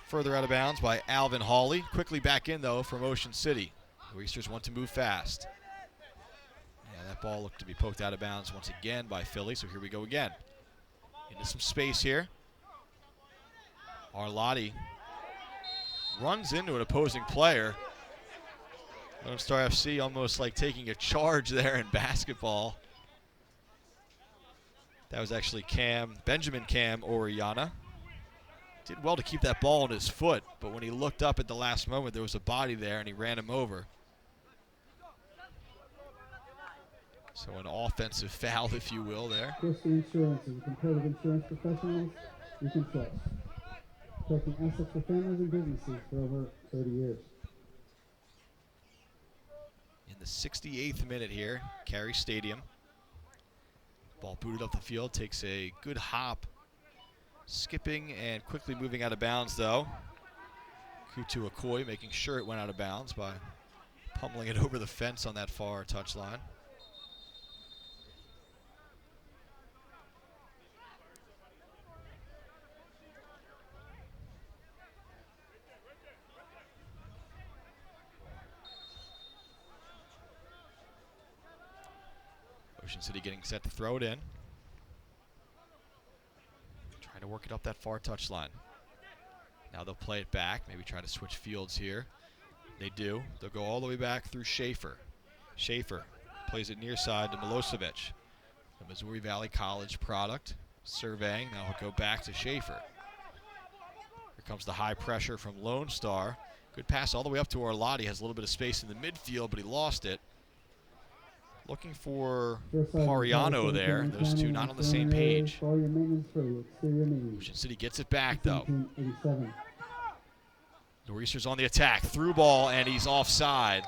further out of bounds by Alvin Hawley. Quickly back in, though, from Ocean City. The Roosters want to move fast. Yeah, that ball looked to be poked out of bounds once again by Philly, so here we go again. Into some space here. Arlotti runs into an opposing player. Lone Star FC almost like taking a charge there in basketball. That was actually Benjamin Cam Oriana. Did well to keep that ball on his foot, but when he looked up at the last moment, there was a body there, and he ran him over. So an offensive foul, if you will, there. Christie Insurance is a competitive insurance professionals you can trust. Protecting assets for families and businesses for over 30 years. In the 68th minute here, Carey Stadium. Ball booted up the field, takes a good hop. Skipping and quickly moving out of bounds, though. Kutu Okoye making sure it went out of bounds by pummeling it over the fence on that far touchline. Ocean City getting set to throw it in. Trying to work it up that far touchline. Now they'll play it back, maybe try to switch fields here. They do. They'll go all the way back through Schaefer. Schaefer plays it near side to Milosevic, the Missouri Valley College product. Surveying, now he'll go back to Schaefer. Here comes the high pressure from Lone Star. Good pass all the way up to Arlotti. Has a little bit of space in the midfield, but he lost it. Looking for Pariano there. Those two not on the same page. Ocean City gets it back, though. Nor'easters on the attack. Through ball, and he's offside.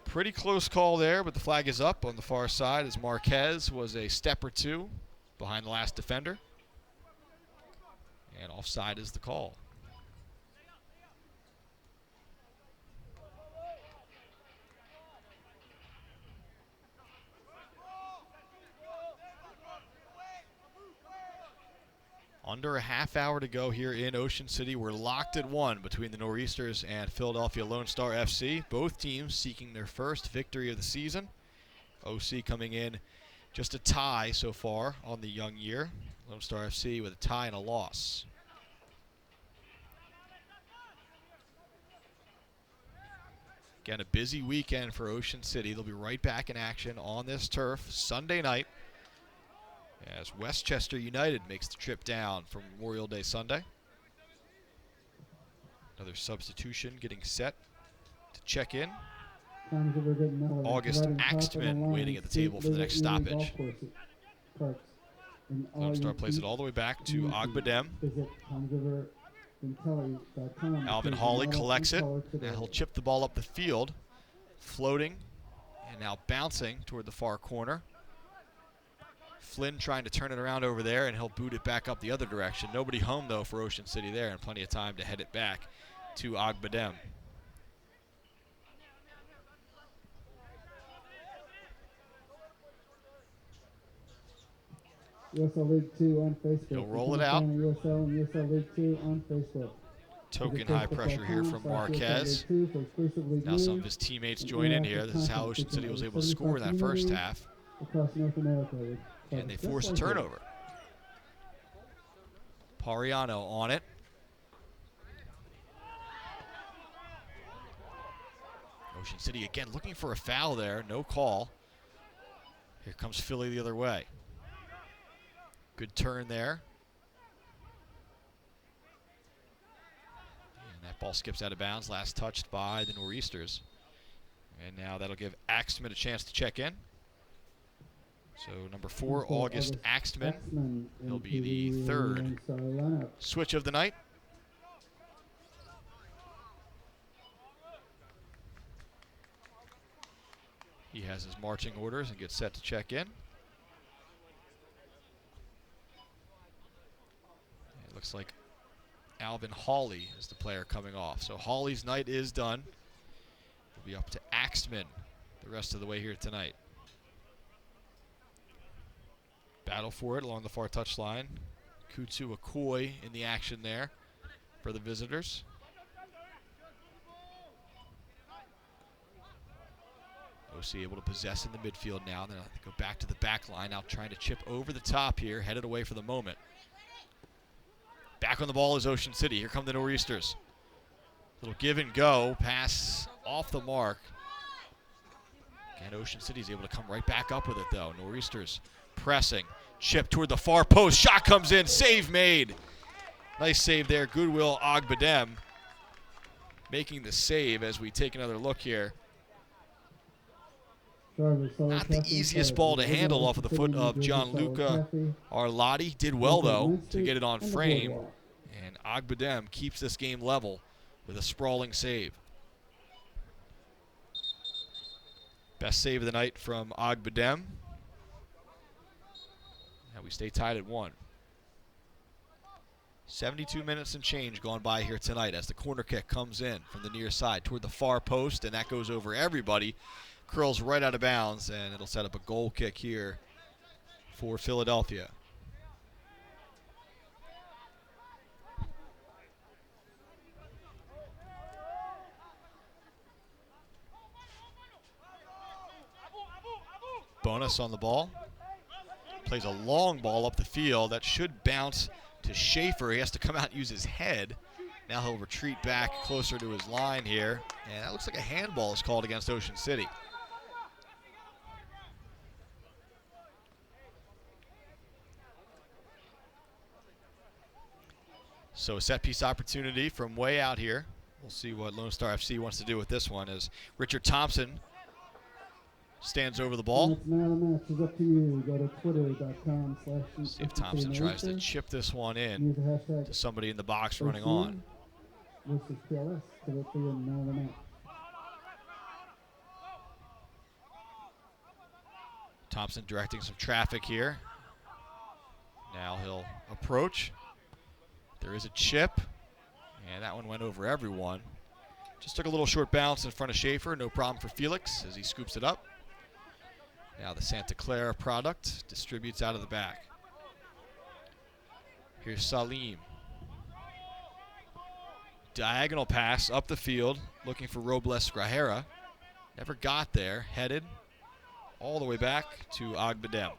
Pretty close call there, but the flag is up on the far side as Marquez was a step or two behind the last defender. And offside is the call. Under a half hour to go here in Ocean City. We're locked at 1 between the Nor'easters and Philadelphia Lone Star FC. Both teams seeking their first victory of the season. OC coming in just a tie so far on the young year. Lone Star FC with a tie and a loss. Again, a busy weekend for Ocean City. They'll be right back in action on this turf Sunday night, as Westchester United makes the trip down for Memorial Day Sunday. Another substitution getting set to check in. August Axtman waiting at the table for the next stoppage. Lone Star plays it all the way back to Ogbadem. Alvin Hawley collects it. Now he'll chip the ball up the field, floating, and now bouncing toward the far corner. Flynn trying to turn it around over there, and he'll boot it back up the other direction. Nobody home, though, for Ocean City there, and plenty of time to head it back to Ogbadem. USL League 2 on Facebook. He'll roll it out. USL and USL League 2 on Facebook. Token high pressure here from Marquez. Now some of his teammates join in here. This is how Ocean City was able to score in that first half. Across North America. And they force a turnover. Pariano on it. Ocean City again looking for a foul there. No call. Here comes Philly the other way. Good turn there. And that ball skips out of bounds. Last touched by the Nor'easters. And now that'll give Axtman a chance to check in. So number 4, August Axtman. He'll be the third switch of the night. He has his marching orders and gets set to check in. It looks like Alvin Hawley is the player coming off. So Hawley's night is done. It'll be up to Axtman the rest of the way here tonight. Battle for it along the far touchline. Kutu Okoye in the action there for the visitors. OC able to possess in the midfield now. Then go back to the back line. Now trying to chip over the top here. Headed away for the moment. Back on the ball is Ocean City. Here come the Nor'easters. Little give and go. Pass off the mark. And Ocean City's able to come right back up with it, though. Nor'easters pressing. Chip toward the far post. Shot comes in. Save made. Nice save there. Goodwill Ogbadem making the save as we take another look here Not the easiest ball to handle off of the foot of Gianluca Arlotti. Did well, though, to get it on frame. And Agbadem keeps this game level with a sprawling save. Best save of the night from Agbadem. And we stay tied at 1. 72 minutes and change gone by here tonight as the corner kick comes in from the near side toward the far post, and that goes over everybody. Curls right out of bounds, and it'll set up a goal kick here for Philadelphia. Bonus on the ball. Plays a long ball up the field that should bounce to Schaefer. He has to come out and use his head. Now he'll retreat back closer to his line here. And that looks like a handball is called against Ocean City. So a set piece opportunity from way out here. We'll see what Lone Star FC wants to do with this one as Richard Thompson stands over the ball. It's now the match is up to you. Go to twitter.com/. See if Thompson tries to chip this one in to somebody in the box running on. Versus PLS to look for your man of the match. Thompson directing some traffic here. Now he'll approach. There is a chip, and that one went over everyone. Just took a little short bounce in front of Schaefer. No problem for Felix as he scoops it up. Now the Santa Clara product distributes out of the back. Here's Salim. Diagonal pass up the field, looking for Robles Grajera. Never got there, headed all the way back to Agbadem.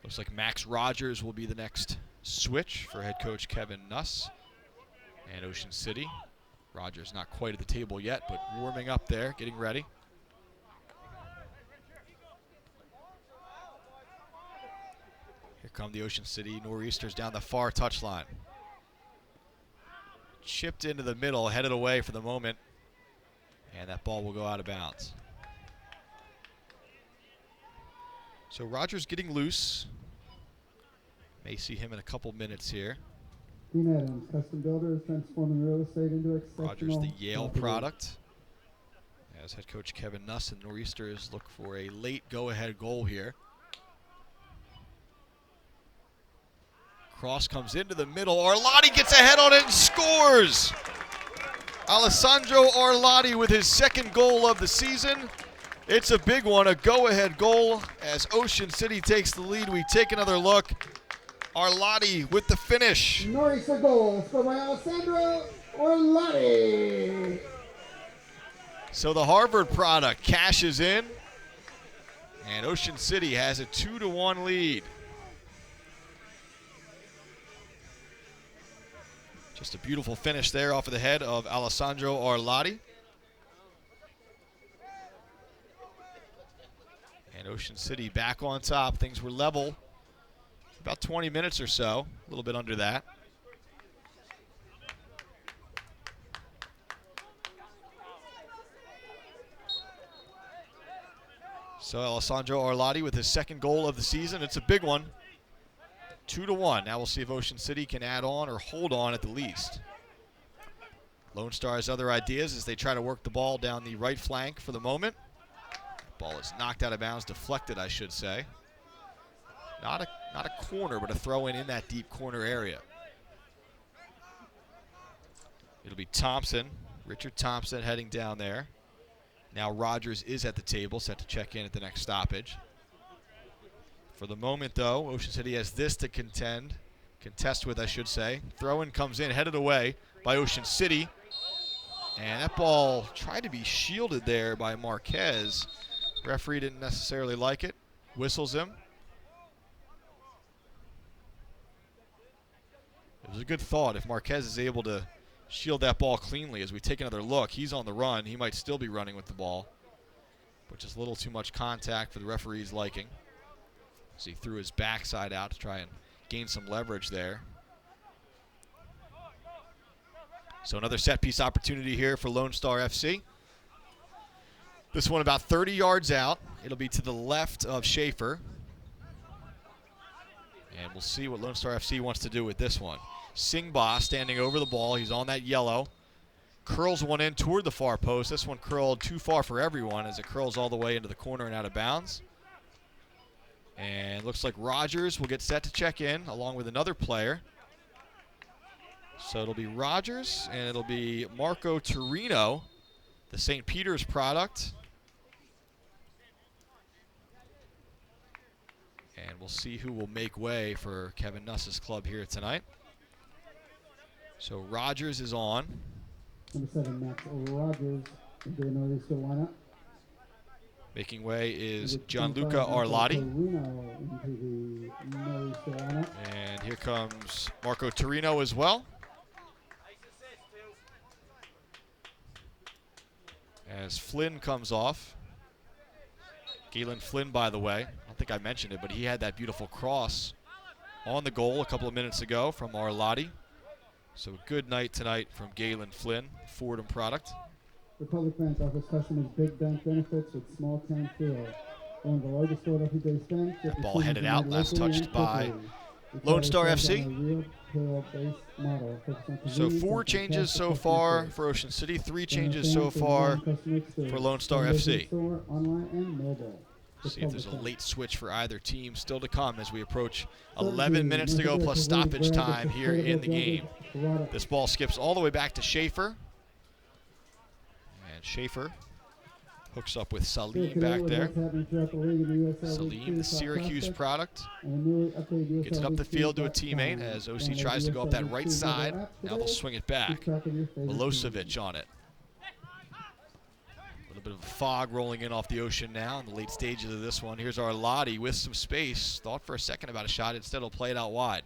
Looks like Max Rogers will be the next switch for head coach Kevin Nuss and Ocean City. Rogers not quite at the table yet, but warming up there, getting ready. Here come the Ocean City Nor'easters down the far touchline. Chipped into the middle, headed away for the moment, and that ball will go out of bounds. So Rogers getting loose. May see him in a couple minutes here. Dean Adams, custom builders, transforming real estate into exceptional. Rogers, the Yale property. product. As head coach Kevin Nuss and Nor'easters look for a late go-ahead goal here. Cross comes into the middle. Arlotti gets ahead on it and scores! Alessandro Arlotti with his second goal of the season. It's a big one, a go-ahead goal as Ocean City takes the lead. We take another look. Arlotti with the finish. Nor'easter goal scored by Alessandro Arlotti. So the Harvard product cashes in, and Ocean City has a 2-1 lead. Just a beautiful finish there off of the head of Alessandro Arlotti. And Ocean City back on top. Things were level for about 20 minutes or so, a little bit under that. So Alessandro Arlotti with his second goal of the season. It's a big one. 2-1. Now we'll see if Ocean City can add on or hold on at the least. Lone Star has other ideas as they try to work the ball down the right flank for the moment. Ball is knocked out of bounds, deflected, I should say. Not a corner, but a throw in that deep corner area. It'll be Thompson, Richard Thompson heading down there. Now Rogers is at the table, set to check in at the next stoppage. For the moment, though, Ocean City has this to contest with, I should say. Throw-in comes in, headed away by Ocean City. And that ball tried to be shielded there by Marquez. Referee didn't necessarily like it. Whistles him. It was a good thought. If Marquez is able to shield that ball cleanly as we take another look, he's on the run. He might still be running with the ball, but just a little too much contact for the referee's liking. So he threw his backside out to try and gain some leverage there. So another set piece opportunity here for Lone Star FC. This one about 30 yards out. It'll be to the left of Schaefer. And we'll see what Lone Star FC wants to do with this one. Singba standing over the ball. He's on that yellow. Curls one in toward the far post. This one curled too far for everyone as it curls all the way into the corner and out of bounds. And looks like Rogers will get set to check in along with another player. So it'll be Rogers and it'll be Marco Torino, the St. Peter's product. And we'll see who will make way for Kevin Nuss's club here tonight. So Rogers is on. Number 7, Max Rogers. Do you know who's still lineup? Making way is Gianluca Arlotti. And here comes Marco Torino as well. As Flynn comes off. Galen Flynn, by the way. I don't think I mentioned it, but he had that beautiful cross on the goal a couple of minutes ago from Arlotti. So a good night tonight from Galen Flynn, Fordham product. Republic Bank offers customers big bank benefits with small town feel. One of the largest Philadelphia-based banks. That ball headed out, last touched by Lone Star FC. So 4 changes so far for Ocean City, 3 changes so far for Lone Star FC. See if there's a late switch for either team still to come as we approach 11 minutes to go plus stoppage time here in the game. This ball skips all the way back to Schaefer. And Schaefer hooks up with Salim back there. Salim, the Syracuse product. Gets it up the field to a teammate as OC tries to go up that right side. Now they'll swing it back. Milosevic on it. A little bit of fog rolling in off the Ocean now in the late stages of this one. Here's Arlotti with some space. Thought for a second about a shot. Instead, he'll play it out wide.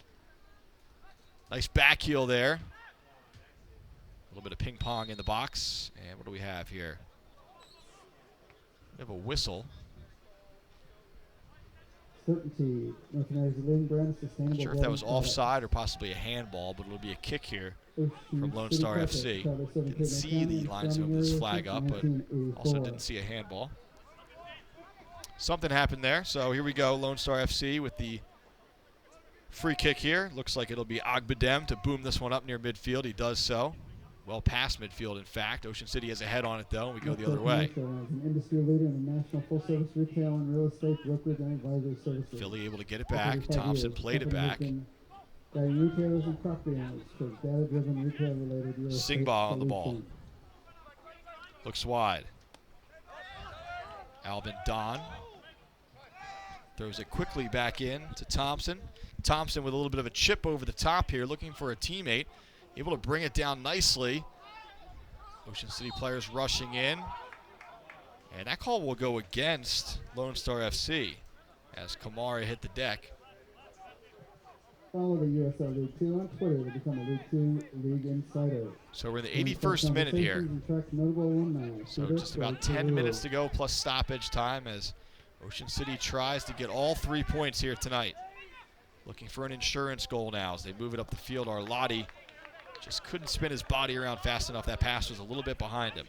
Nice back heel there. A little bit of ping pong in the box. And what do we have here? We have a whistle. Certainty. Not sure if that was offside or possibly a handball, but it'll be a kick here from Lone Star FC. Didn't see the linesman with his flag up, but also didn't see a handball. Something happened there, so here we go. Lone Star FC with the free kick here. Looks like it'll be Agbadem to boom this one up near midfield. He does so. Well past midfield, in fact. Ocean City has a head on it, though, and we go the other way. Philly able to get it back. Thompson played it back. Singba on the ball. Looks wide. Alvin Don throws it quickly back in to Thompson. Thompson with a little bit of a chip over the top here, looking for a teammate. Able to bring it down nicely. Ocean City players rushing in. And that call will go against Lone Star FC as Kamara hit the deck. Follow the USL League 2 on Twitter to become a League 2 League Insider. So we're in the 81st minute here. So just about 10 minutes to go plus stoppage time as Ocean City tries to get all 3 points here tonight. Looking for an insurance goal now as they move it up the field. Arlotti just couldn't spin his body around fast enough. That pass was a little bit behind him.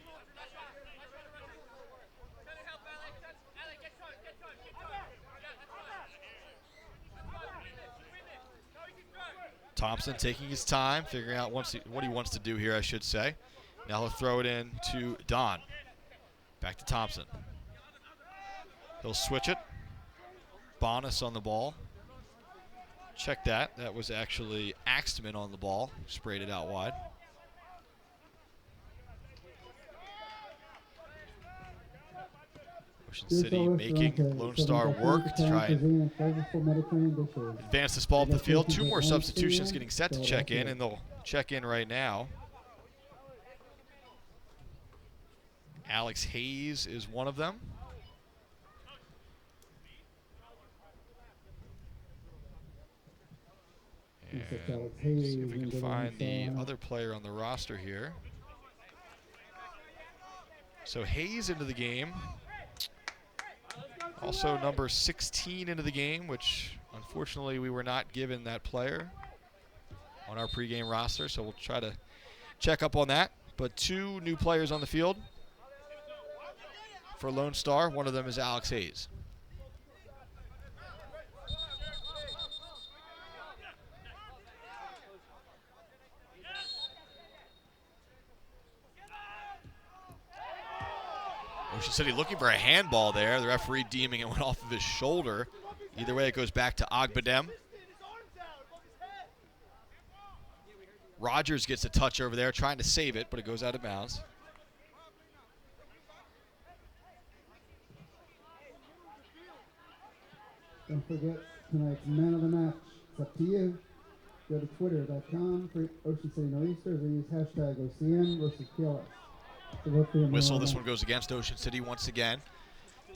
Thompson taking his time, figuring out what he wants to do here, I should say. Now he'll throw it in to Don. Back to Thompson. He'll switch it. Bonus on the ball. Check that. That was actually Axtman on the ball. Sprayed it out wide. Ocean City making Lone Star work to try and advance this ball up the field. 2 more substitutions getting set to check in, and they'll check in right now. Alex Hayes is one of them. And see if we can find the other player on the roster here. So Hayes into the game. Also number 16 into the game, which unfortunately we were not given that player on our pregame roster, so we'll try to check up on that. But 2 new players on the field for Lone Star. One of them is Alex Hayes. Ocean City looking for a handball there. The referee deeming it went off of his shoulder. Either way, it goes back to Agbadem. Rogers gets a touch over there, trying to save it, but it goes out of bounds. Don't forget tonight's man of the match. It's up to you. Go to twitter.com for Ocean City Nor'easters or use hashtag OCN versus PLS. Whistle, this one goes against Ocean City once again,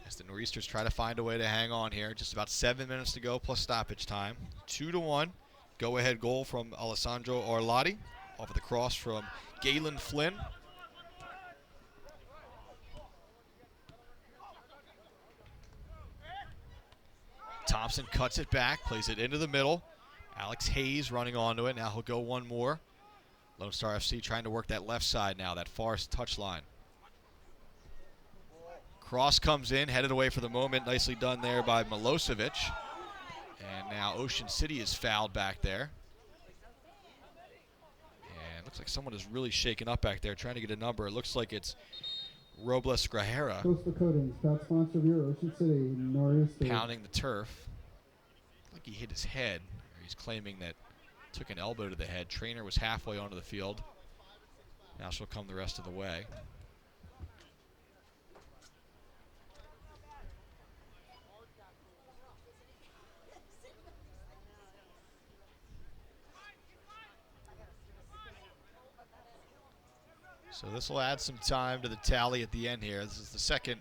as the Nor'easters try to find a way to hang on here. Just about 7 minutes to go plus stoppage time. 2-1. Go-ahead goal from Alessandro Orlati off of the cross from Galen Flynn. Thompson cuts it back, plays it into the middle. Alex Hayes running onto it. Now he'll go one more. Lone Star FC trying to work that left side now, that far touch line. Cross comes in, headed away for the moment. Nicely done there by Milosevic. And now Ocean City is fouled back there. And looks like someone is really shaken up back there, trying to get a number. It looks like it's Robles Grajera. Coastal Coatings, proud sponsor of your Ocean City Nor'easters. Pounding the turf. Like he hit his head. Or he's claiming that took an elbow to the head. Trainer was halfway onto the field. Now she'll come the rest of the way. So this will add some time to the tally at the end here. This is the second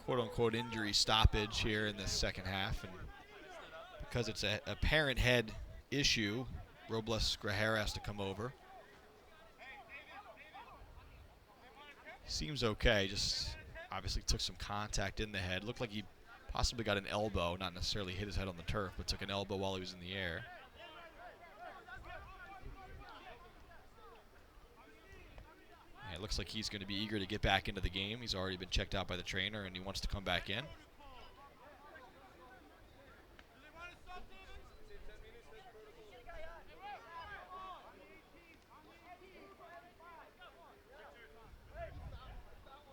quote-unquote injury stoppage here in the second half. And because it's a parent head issue, Robles Grajera has to come over. Seems okay, just obviously took some contact in the head. Looked like he possibly got an elbow, not necessarily hit his head on the turf, but took an elbow while he was in the air. And it looks like he's going to be eager to get back into the game. He's already been checked out by the trainer, and he wants to come back in.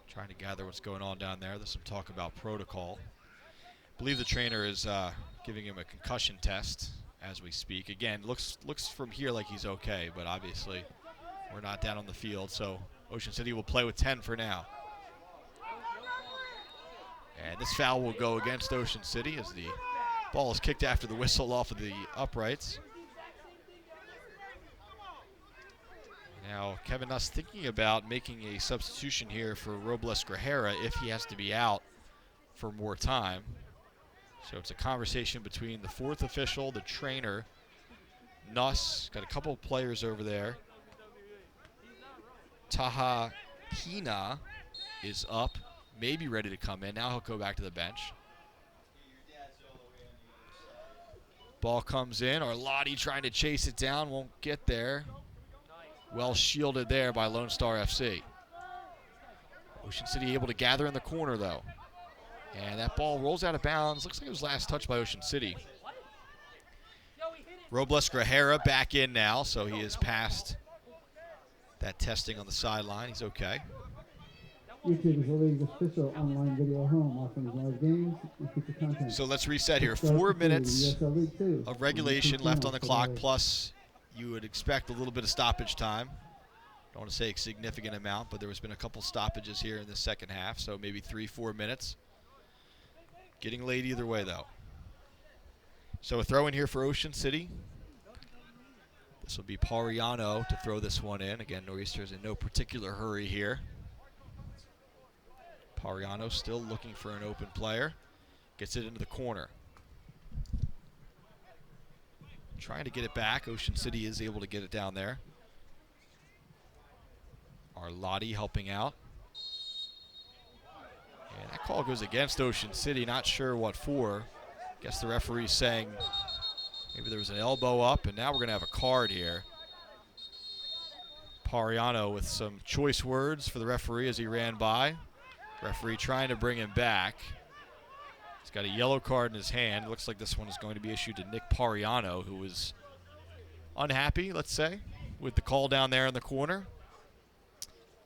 Trying to gather what's going on down there. There's some talk about protocol. I believe the trainer is giving him a concussion test as we speak. Again, looks from here like he's okay, but obviously we're not down on the field, so Ocean City will play with 10 for now. And this foul will go against Ocean City as the ball is kicked after the whistle off of the uprights. Now, Kevin Nuss thinking about making a substitution here for Robles Grajera if he has to be out for more time. So it's a conversation between the fourth official, the trainer, Nuss, got a couple of players over there. Taha Hina is up, maybe ready to come in. Now he'll go back to the bench. Ball comes in. Arlotti trying to chase it down, won't get there. Well shielded there by Lone Star FC. Ocean City able to gather in the corner, though. And that ball rolls out of bounds. Looks like it was last touched by Ocean City. Robles Grajera back in now, so he is past that testing on the sideline. He's okay. YouTube is the league's official online video home, offering live games and feature content. So let's reset here. 4 minutes of regulation left on the clock, plus you would expect a little bit of stoppage time. Don't want to say a significant amount, but there has been a couple stoppages here in the second half, so maybe 3-4 minutes. Getting late either way, though. So a throw in here for Ocean City. This will be Pariano to throw this one in. Again, Nor'easters in no particular hurry here. Pariano still looking for an open player. Gets it into the corner. Trying to get it back. Ocean City is able to get it down there. Arlotti helping out. And that call goes against Ocean City. Not sure what for. Guess the referee's saying maybe there was an elbow up, and now we're going to have a card here. Pariano with some choice words for the referee as he ran by. Referee trying to bring him back. He's got a yellow card in his hand. It looks like this one is going to be issued to Nick Pariano, who was unhappy, let's say, with the call down there in the corner.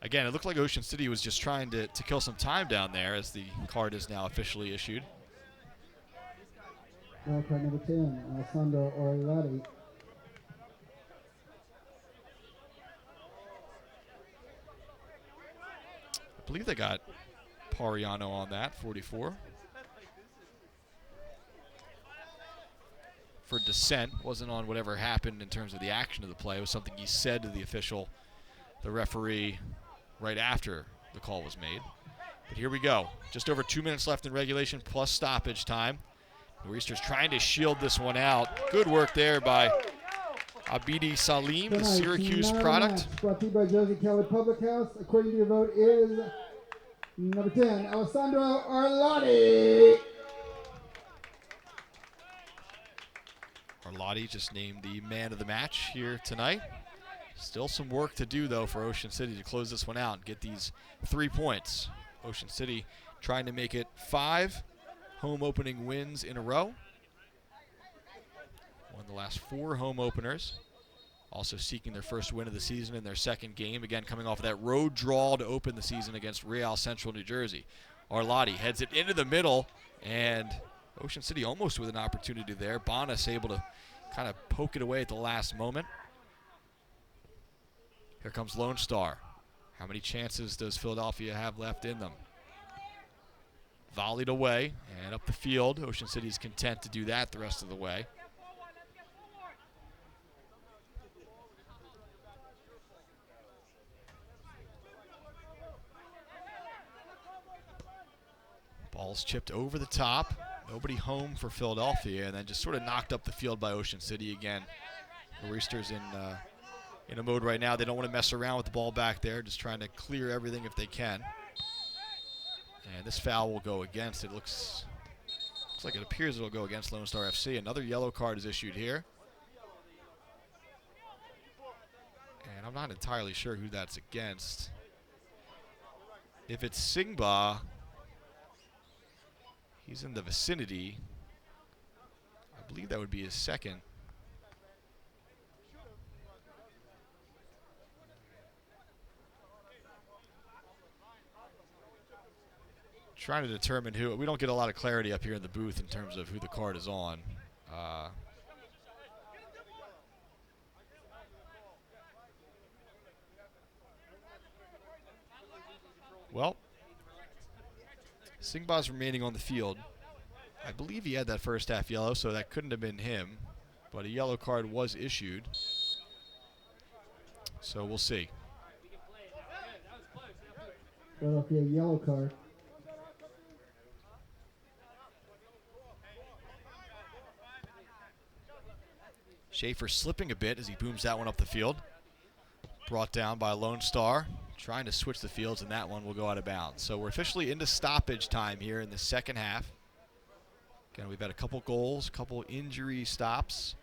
Again, it looked like Ocean City was just trying to kill some time down there as the card is now officially issued. Yellow card number 10, Alessandro Orlati. I believe they got Pariano on that, 44. For dissent, wasn't on whatever happened in terms of the action of the play. It was something he said to the official, the referee, right after the call was made. But here we go. Just over 2 minutes left in regulation plus stoppage time. The Roosters trying to shield this one out. Good work there by Abidi Salim, the Syracuse product. Brought to you by Josie Kelly Public House. According to your vote is number 10, Alessandro Orlati. Arlotti just named the man of the match here tonight. Still some work to do, though, for Ocean City to close this one out and get these 3 points. Ocean City trying to make it 5 home opening wins in a row. Won the last 4 home openers. Also seeking their first win of the season in their second game. Again, coming off of that road draw to open the season against Real Central New Jersey. Arlotti heads it into the middle, and Ocean City almost with an opportunity there. Bonas able to kind of poke it away at the last moment. Here comes Lone Star. How many chances does Philadelphia have left in them? Volleyed away and up the field. Ocean City's content to do that the rest of the way. Ball's chipped over the top. Nobody home for Philadelphia, and then just sort of knocked up the field by Ocean City again. The Roosters in a mode right now. They don't want to mess around with the ball back there, just trying to clear everything if they can. And this foul will go against. It looks like it appears it'll go against Lone Star FC. Another yellow card is issued here. And I'm not entirely sure who that's against. If it's Singba, he's in the vicinity. I believe that would be his second. Trying to determine who. We don't get a lot of clarity up here in the booth in terms of who the card is on. Well, Singba's remaining on the field. I believe he had that first half yellow, so that couldn't have been him. But a yellow card was issued. So we'll see. Philadelphia yellow card. Schaefer slipping a bit as he booms that one up the field. Brought down by Lone Star. Trying to switch the fields, and that one will go out of bounds. So we're officially into stoppage time here in the second half. Again, we've had a couple goals, a couple injury stops.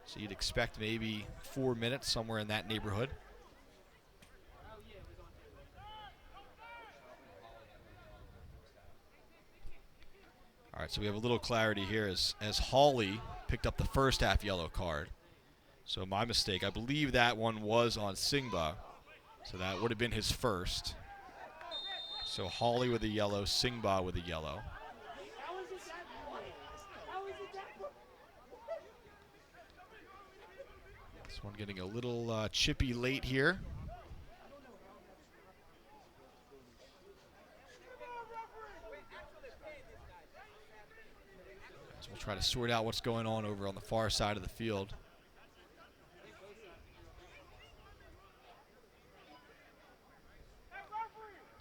So you'd expect maybe 4 minutes, somewhere in that neighborhood. All right, so we have a little clarity here as Hawley picked up the first half yellow card. So my mistake. I believe that one was on Singba. So that would have been his first. So Hawley with a yellow, Singba with a yellow. This one getting a little chippy late here. So we'll try to sort out what's going on over on the far side of the field.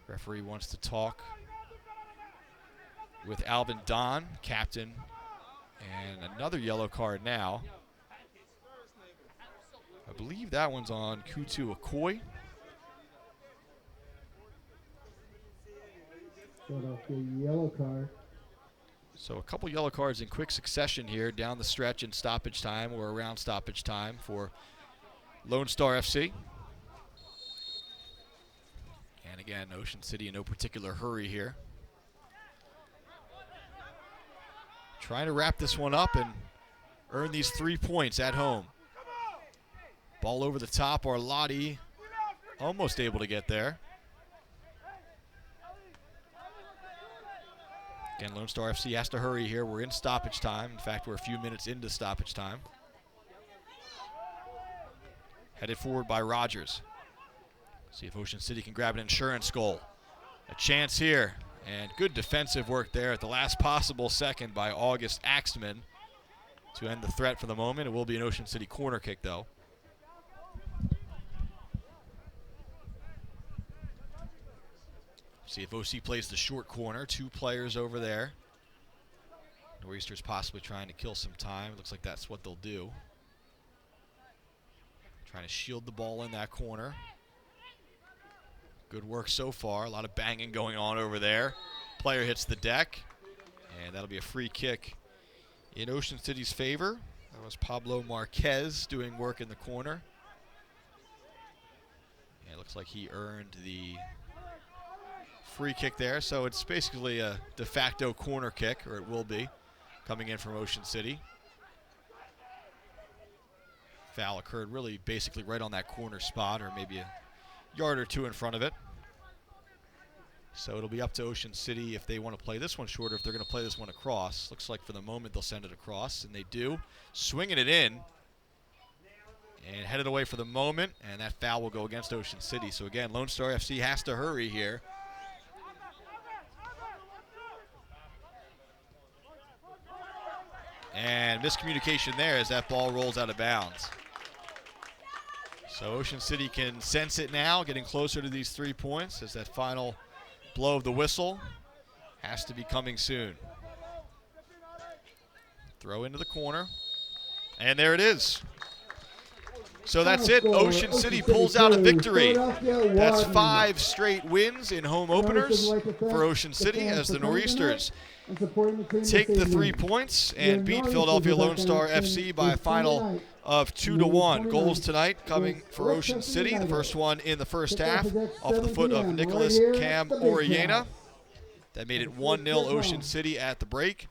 Referee wants to talk with Alvin Don, captain, and another yellow card now. I believe that one's on Kutu Okoye. Philadelphia yellow card. So a couple yellow cards in quick succession here down the stretch in stoppage time or around stoppage time for Lone Star FC. again, Ocean City in no particular hurry here. Trying to wrap this one up and earn these 3 points at home. Ball over the top. Arlotti almost able to get there. Again, Lone Star FC has to hurry here. We're in stoppage time. In fact, we're a few minutes into stoppage time. Headed forward by Rogers. See if Ocean City can grab an insurance goal. A chance here. And good defensive work there at the last possible second by August Axman to end the threat for the moment. It will be an Ocean City corner kick, though. See if OC plays the short corner. 2 players over there. Nor'easters possibly trying to kill some time. Looks like that's what they'll do. Trying to shield the ball in that corner. Good work so far. A lot of banging going on over there. Player hits the deck. And that'll be a free kick in Ocean City's favor. That was Pablo Marquez doing work in the corner. And it looks like he earned the free kick there. So it's basically a de facto corner kick, or it will be, coming in from Ocean City. Foul occurred really basically right on that corner spot, or maybe a yard or 2 in front of it. So it'll be up to Ocean City if they want to play this one short or if they're going to play this one across. Looks like for the moment they'll send it across, and they do. Swinging it in. And headed away for the moment, and that foul will go against Ocean City. So again, Lone Star FC has to hurry here. And miscommunication there as that ball rolls out of bounds. So Ocean City can sense it now, getting closer to these 3 points as that final blow of the whistle has to be coming soon. Throw into the corner. And there it is. So that's it. Ocean City pulls out a victory. That's 5 straight wins in home openers for Ocean City as the Nor'easters take the 3 points and beat Philadelphia Lone Star FC by a final of 2-1. Goals tonight coming for Ocean City. The first one in the first half off the foot of Nicholas Cam Orellana. That made it 1-0 Ocean City at the break.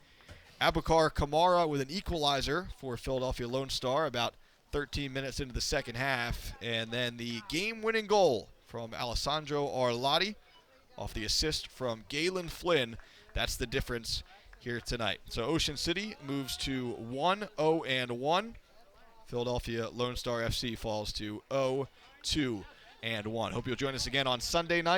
Abubakar Kamara with an equalizer for Philadelphia Lone Star about 13 minutes into the second half. And then the game-winning goal from Alessandro Arlotti off the assist from Galen Flynn. That's the difference here tonight. So Ocean City moves to 1-0-1. Philadelphia Lone Star FC falls to 0-2-1. Hope you'll join us again on Sunday night.